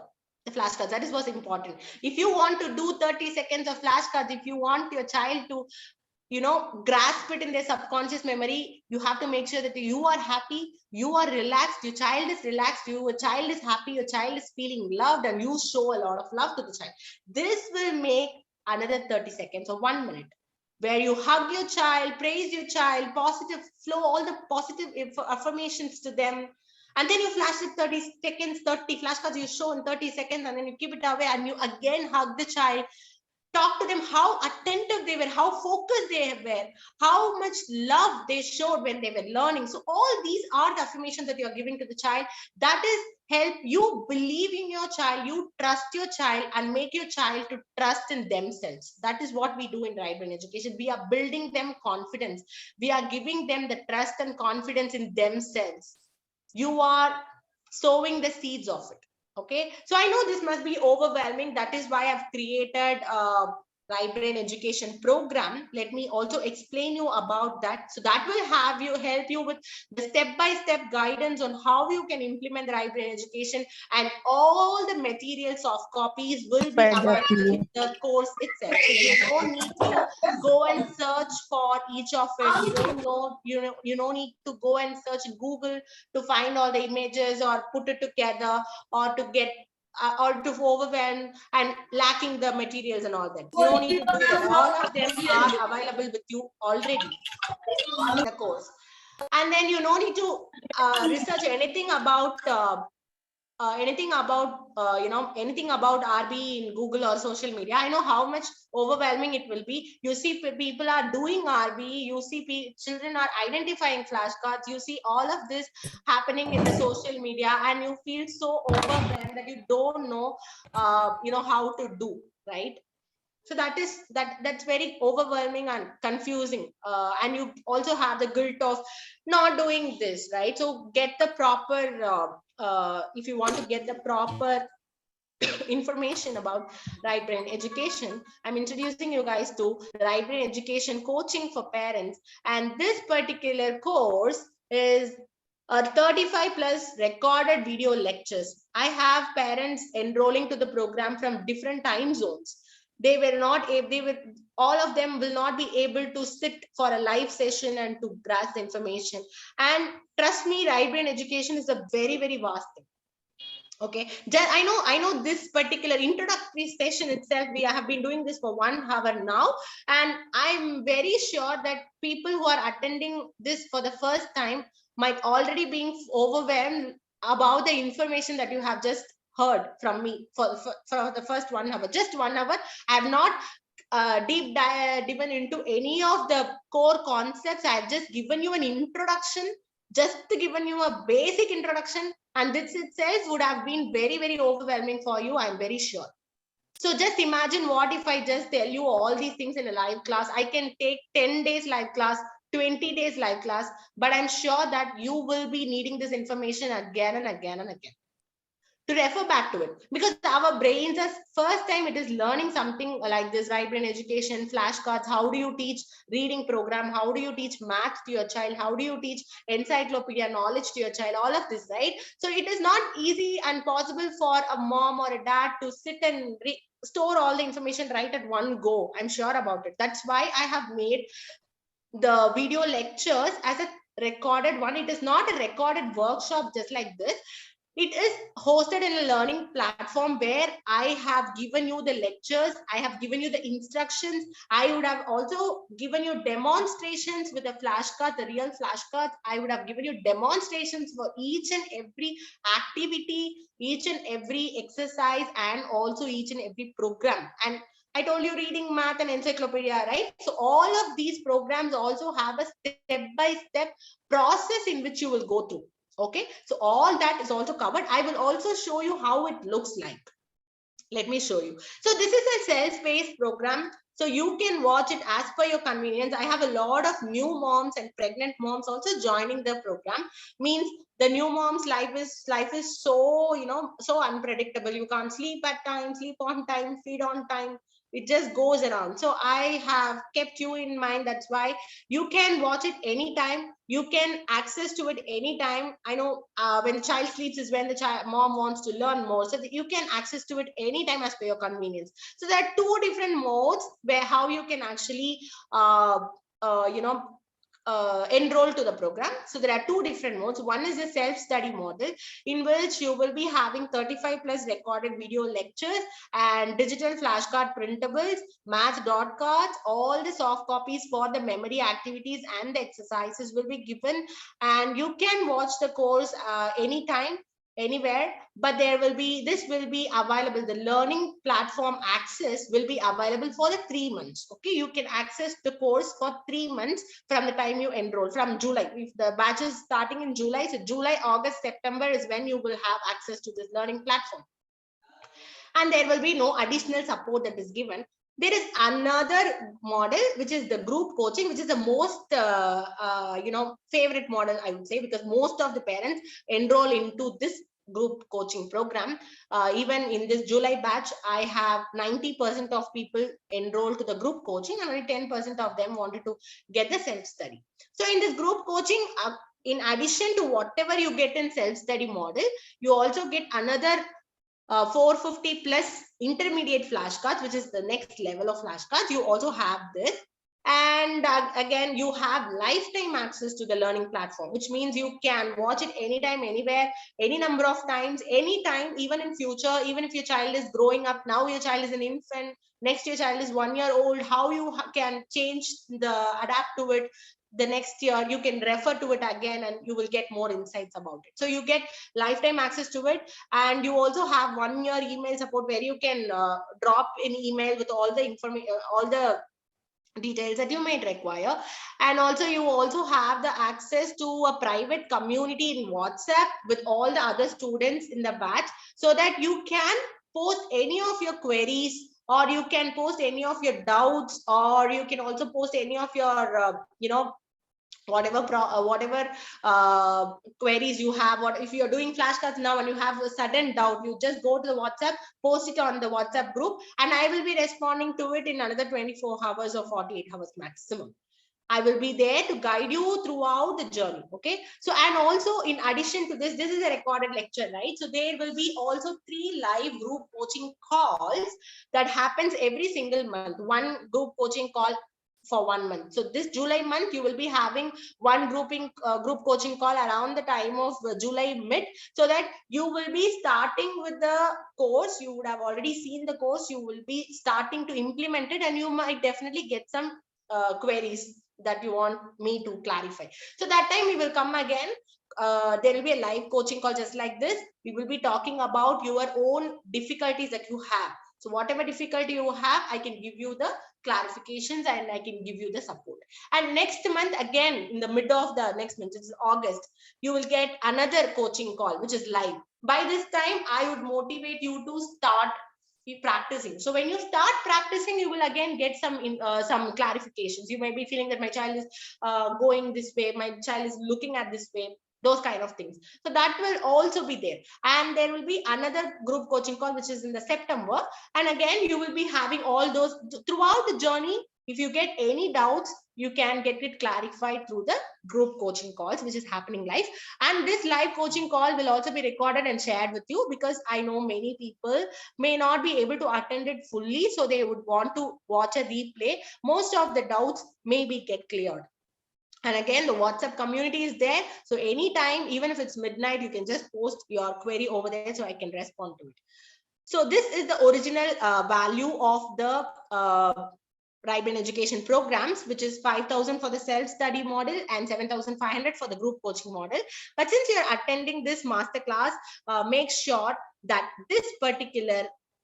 Speaker 2: the flashcards, that is what's important. If you want to do 30 seconds of flashcards, if you want your child to grasp it in their subconscious memory, you have to make sure that you are happy, you are relaxed, your child is relaxed, your child is happy, your child is feeling loved, and you show a lot of love to the child. This will make another 30 seconds or 1 minute, where you hug your child, praise your child, positive flow, all the positive affirmations to them. And then you flash it 30 seconds, 30 flashcards you show in 30 seconds, and then you keep it away and you again hug the child. Talk to them how attentive they were, how focused they were, how much love they showed when they were learning. So all these are the affirmations that you're giving to the child. That is help you believe in your child, you trust your child, and make your child to trust in themselves. That is what we do in right brain education. We are building them confidence. We are giving them the trust and confidence in themselves. You are sowing the seeds of it. Okay, so I know this must be overwhelming. That is why I've created a right brain education program. Let me also explain you about that. So that will help you with the step-by-step guidance on how you can implement the right brain education, and all the material soft copies will be available in the course itself. So you don't need to go and search for each of it. You don't know, you don't need to go and search in Google to find all the images or put it together, or to get or to overwhelm and lacking the materials and all that. You don't need to do that. All of them are available with you already in the course. And then you don't need to research anything about anything about RB in Google or social media. I know how much overwhelming it will be. You see people are doing RB, you see children are identifying flashcards, you see all of this happening in the social media, and you feel so overwhelmed that you don't know how to do, right? So that's very overwhelming and confusing, and you also have the guilt of not doing this, right? So get the proper if you want to get the proper information about right brain education, I'm introducing you guys to right brain education coaching for parents. And this particular course is 35 plus recorded video lectures. I have parents enrolling to the program from different time zones. They were not able, all of them will not be able to sit for a live session and to grasp the information. And trust me, right brain education is a very, very vast thing. Okay, I know this particular introductory session itself, we have been doing this for 1 hour now, and I'm very sure that people who are attending this for the first time might already be overwhelmed about the information that you have just heard from me for the first 1 hour. Just 1 hour. I have not deep dive into any of the core concepts. I have just given you an introduction, just given you a basic introduction, and this itself would have been very, very overwhelming for you, I'm very sure. So just imagine, what if I just tell you all these things in a live class? I can take 10 days live class, 20 days live class, but I'm sure that you will be needing this information again and again and again to refer back to it, because our brains are first time it is learning something like this, right brain education, flashcards. How do you teach reading program? How do you teach math to your child? How do you teach encyclopedia knowledge to your child? All of this, right? So it is not easy and possible for a mom or a dad to sit and store all the information right at one go. I'm sure about it. That's why I have made the video lectures as a recorded one. It is not a recorded workshop just like this. It is hosted in a learning platform where I have given you the lectures, I have given you the instructions, I would have also given you demonstrations with the flashcard, the real flashcards. I would have given you demonstrations for each and every activity, each and every exercise, and also each and every program. And I told you reading, math, and encyclopedia, right? So all of these programs also have a step-by-step process in which you will go through. Okay, so all that is also covered. I will also show you how it looks like. Let me show you. So this is a self-paced program, so you can watch it as per your convenience. I have a lot of new moms and pregnant moms also joining the program. Means the new mom's life is so, so unpredictable. You can't sleep at time, sleep on time, feed on time. It just goes around. So I have kept you in mind. That's why you can watch it anytime. You can access to it anytime. I know when the child sleeps is when the mom wants to learn more. So that you can access to it anytime as per your convenience. So there are 2 different modes where how you can actually enroll to the program. So there are two different modes. One is a self-study model in which you will be having 35 plus recorded video lectures and digital flashcard printables, math dot cards, all the soft copies for the memory activities and the exercises will be given, and you can watch the course anytime, anywhere, but this will be available. The learning platform access will be available for the 3 months. Okay, you can access the course for 3 months from the time you enroll, from July. If the batch is starting in July, so July, August, September is when you will have access to this learning platform, and there will be no additional support that is given. There is another model, which is the group coaching, which is the most favorite model, I would say, because most of the parents enroll into this group coaching program. Even in this July batch, I have 90% of people enrolled to the group coaching, and only 10% of them wanted to get the self-study. So in this group coaching, in addition to whatever you get in self-study model, you also get another 450 plus intermediate flashcards, which is the next level of flashcards. You also have this. And again, you have lifetime access to the learning platform, which means you can watch it anytime, anywhere, any number of times, anytime, even in future. Even if your child is growing up, now your child is an infant, next your child is 1 year old, how you can adapt to it. The next year you can refer to it again, and you will get more insights about it. So you get lifetime access to it, and you also have 1 year email support, where you can drop an email with all the information, all the details that you may require. And also you also have the access to a private community in WhatsApp with all the other students in the batch, so that you can post any of your queries, or you can post any of your doubts, or you can also post any of your whatever queries you have. What if you're doing flashcards now and you have a sudden doubt, you just go to the WhatsApp, post it on the WhatsApp group, and I will be responding to it in another 24 hours or 48 hours maximum. I will be there to guide you throughout the journey. Okay. So, and also in addition to this is a recorded lecture, right? So there will be also 3 live group coaching calls that happens every single month. One group coaching call for 1 month. So this July month, you will be having one group coaching call around the time of July mid, so that you will be starting with the course. You would have already seen the course. You will be starting to implement it, and you might definitely get some queries that you want me to clarify. So that time we will come again. There will be a live coaching call just like this. We will be talking about your own difficulties that you have. So whatever difficulty you have, I can give you the clarifications, and I can give you the support. And next month, again, in the middle of the next month, which is August, you will get another coaching call, which is live. By this time, I would motivate you to start practicing. So when you start practicing, you will again get some clarifications. You may be feeling that my child is going this way, my child is looking at this way, those kind of things. So that will also be there. And there will be another group coaching call, which is in the September. And again, you will be having all those throughout the journey. If you get any doubts, you can get it clarified through the group coaching calls, which is happening live. And this live coaching call will also be recorded and shared with you, because I know many people may not be able to attend it fully, so they would want to watch a replay. Most of the doubts maybe get cleared. And again, the WhatsApp community is there. So anytime, even if it's midnight, you can just post your query over there, so I can respond to it. So this is the original value of the Ribbon education programs, which is 5,000 for the self-study model and 7,500 for the group coaching model. But since you're attending this masterclass, make sure that this particular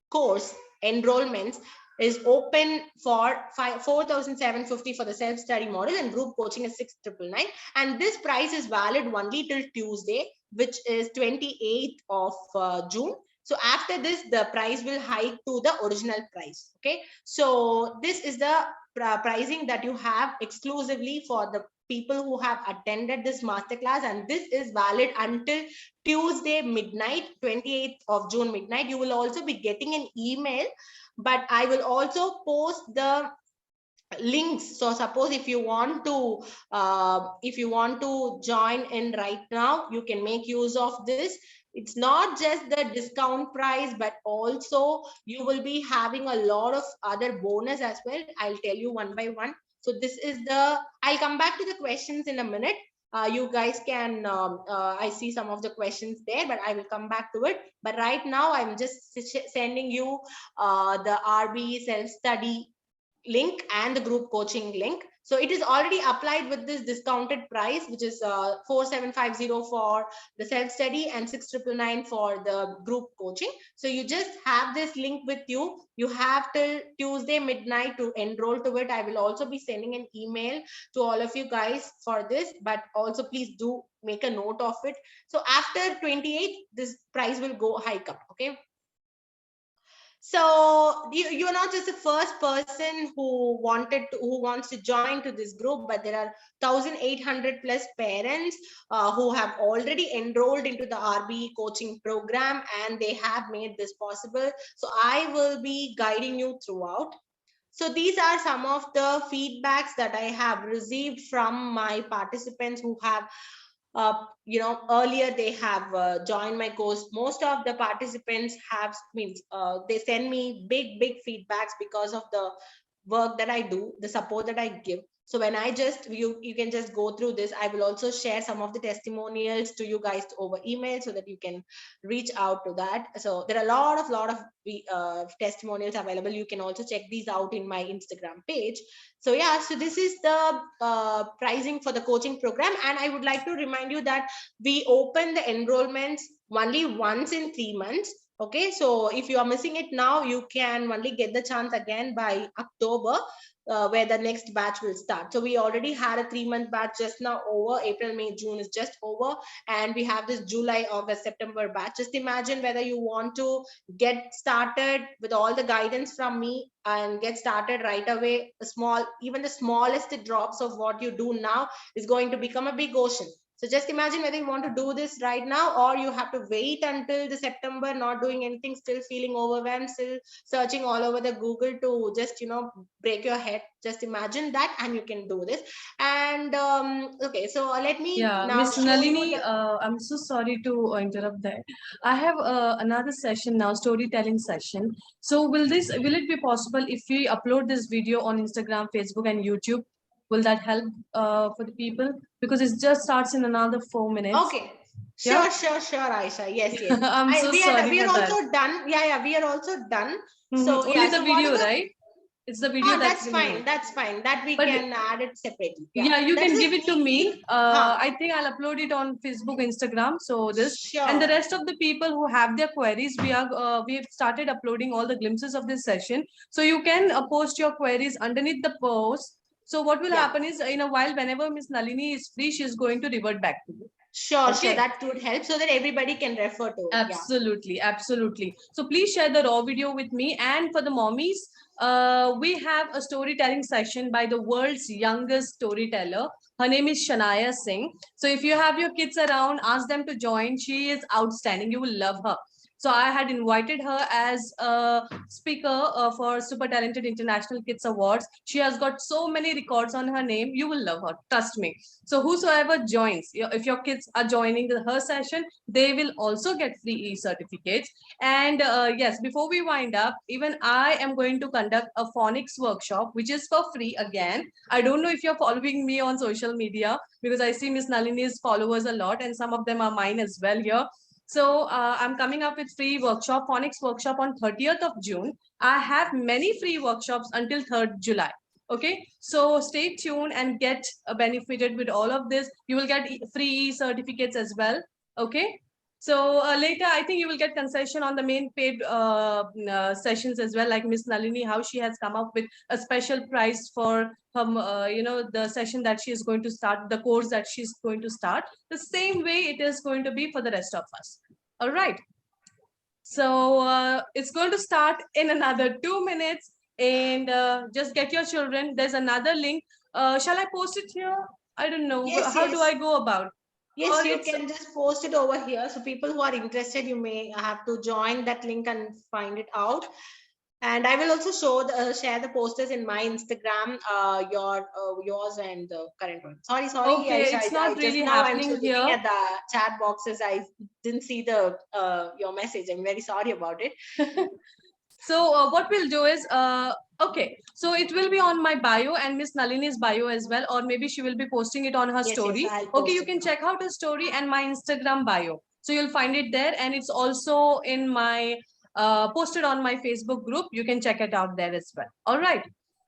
Speaker 2: course enrollments is open for 4,750 for the self-study model, and group coaching is 6,999. And this price is valid only till Tuesday, which is 28th of June. So after this, the price will hike to the original price. Okay. So this is the pricing that you have exclusively for the people who have attended this masterclass. And this is valid until Tuesday midnight, 28th of June midnight. You will also be getting an email, but I will also post the links. So suppose if you want to join in right now, you can make use of this. It's not just the discount price, but also you will be having a lot of other bonus as well. I'll tell you one by one. So this is the, I'll come back to the questions in a minute. You guys can, I see some of the questions there, but I will come back to it. But right now, I'm just sending you the RB self-study link and the group coaching link. So it is already applied with this discounted price, which is 4750 for the self-study and 6999 for the group coaching. So you just have this link with you. You have till Tuesday midnight to enroll to it. I will also be sending an email to all of you guys for this, but also please do make a note of it. So after 28th, this price will go hike up. Okay. So you're not just the first person who wants to join to this group, but there are 1,800 plus parents who have already enrolled into the RB coaching program, and they have made this possible. So I will be guiding you throughout. So these are some of the feedbacks that I have received from my participants who have earlier they have joined my course. Most of the participants have they send me big feedbacks because of the work that I do, the support that I give. So when I just, you can just go through this. I will also share some of the testimonials to you guys over email so that you can reach out to that. So there are a lot of testimonials available. You can also check these out in my Instagram page. So yeah, so this is the pricing for the coaching program. And I would like to remind you that we open the enrollments only once in 3 months. Okay, so if you are missing it now, you can only get the chance again by October, where the next batch will start. So we already had a 3-month batch just now over. April, May, June is just over, and we have this July, August, September batch. Just imagine whether you want to get started with all the guidance from me and get started right away. Even the smallest drops of what you do now is going to become a big ocean. So just imagine whether you want to do this right now, or you have to wait until the September, not doing anything, still feeling overwhelmed, still searching all over the Google to just, break your head. Just imagine that, and you can do this. And okay, so let me now
Speaker 1: Ms.
Speaker 2: show you
Speaker 1: Nalini, I'm so sorry to interrupt there. I have another session now, storytelling session. So will it be possible if we upload this video on Instagram, Facebook, and YouTube? Will that help for the people? Because it just starts in another 4 minutes.
Speaker 2: Okay.
Speaker 1: Yeah?
Speaker 2: Sure, Ayesha. Yes.
Speaker 1: I'm so sorry
Speaker 2: we are
Speaker 1: for
Speaker 2: also
Speaker 1: that.
Speaker 2: done. Yeah, we are also done. So
Speaker 1: Only
Speaker 2: yeah,
Speaker 1: the
Speaker 2: so
Speaker 1: video,
Speaker 2: whatever.
Speaker 1: right? It's the video
Speaker 2: That's
Speaker 1: remaining.
Speaker 2: fine. That's fine. That we
Speaker 1: But
Speaker 2: can add it separately.
Speaker 1: yeah, you can give it to me.
Speaker 2: Huh.
Speaker 1: I think I'll upload it on Facebook, Instagram. So this
Speaker 2: Sure.
Speaker 1: and the rest of the people who have their queries, we've started uploading all the glimpses of this session. So you can post your queries underneath the post. So what will happen is, in a while, whenever Ms. Nalini is free, she's going to revert back to you.
Speaker 2: Sure. That would help so that everybody can refer to it.
Speaker 1: Absolutely. So please share the raw video with me. And for the mommies, we have a storytelling session by the world's youngest storyteller. Her name is Shania Singh. So if you have your kids around, ask them to join. She is outstanding. You will love her. So I had invited her as a speaker for Super Talented International Kids Awards. She has got so many records on her name. You will love her. Trust me. So whosoever joins, if your kids are joining her session, they will also get free e-certificates. And yes, before we wind up, even I am going to conduct a phonics workshop, which is for free again. I don't know if you're following me on social media, because I see Ms. Nalini's followers a lot, and some of them are mine as well here. So I'm coming up with free phonics workshop on 30th of June. I have many free workshops until 3rd July. Okay, so stay tuned and get benefited with all of this. You will get free certificates as well. Okay, so later I think you will get concession on the main paid sessions as well, like Ms. Nalini, how she has come up with a special price for the session that she is going to start, the course that she's going to start. The same way it is going to be for the rest of us. All right. So it's going to start in another 2 minutes, and just get your children. There's another link. Shall I post it here? I don't know. How do I go about?
Speaker 2: Yes, you can just post it over here. So people who are interested, you may have to join that link and find it out. And I will also share the posters in my Instagram, yours and the current one. Sorry,
Speaker 1: okay,
Speaker 2: Ayesha,
Speaker 1: it's not really happening
Speaker 2: I'm
Speaker 1: here.
Speaker 2: Looking at the chat boxes. I didn't see the your message. I'm very sorry about it.
Speaker 1: So what we'll do is, okay, so it will be on my bio and Miss Nalini's bio as well, or maybe she will be posting it on her story.
Speaker 2: Yes, I'll post
Speaker 1: Okay, you
Speaker 2: it
Speaker 1: can
Speaker 2: now.
Speaker 1: check out her story and my Instagram bio. So you'll find it there, and it's also in my posted on my Facebook group. You can check it out there as well. All right.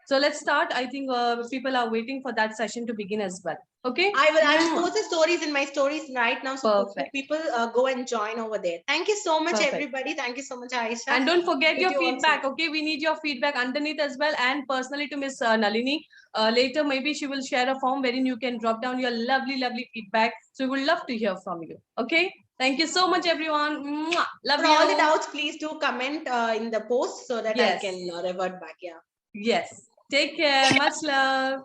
Speaker 1: So let's start. I think people are waiting for that session to begin as well. Okay.
Speaker 2: I will post the stories in my stories right now. So
Speaker 1: Perfect.
Speaker 2: people go and join over there. Thank you so much,
Speaker 1: Perfect.
Speaker 2: everybody. Thank you so much, Ayesha.
Speaker 1: And don't forget
Speaker 2: Meet
Speaker 1: your
Speaker 2: you all
Speaker 1: feedback.
Speaker 2: soon.
Speaker 1: Okay, we need your feedback underneath as well. And personally to Miss Nalini, later maybe she will share a form wherein you can drop down your lovely feedback. So we would love to hear from you. Okay. Thank you so much, everyone. Mwah. Love
Speaker 2: For
Speaker 1: you.
Speaker 2: all the doubts, please do comment in the post so that
Speaker 1: Yes.
Speaker 2: I can revert back. Yeah.
Speaker 1: Yes. Take care. Much love.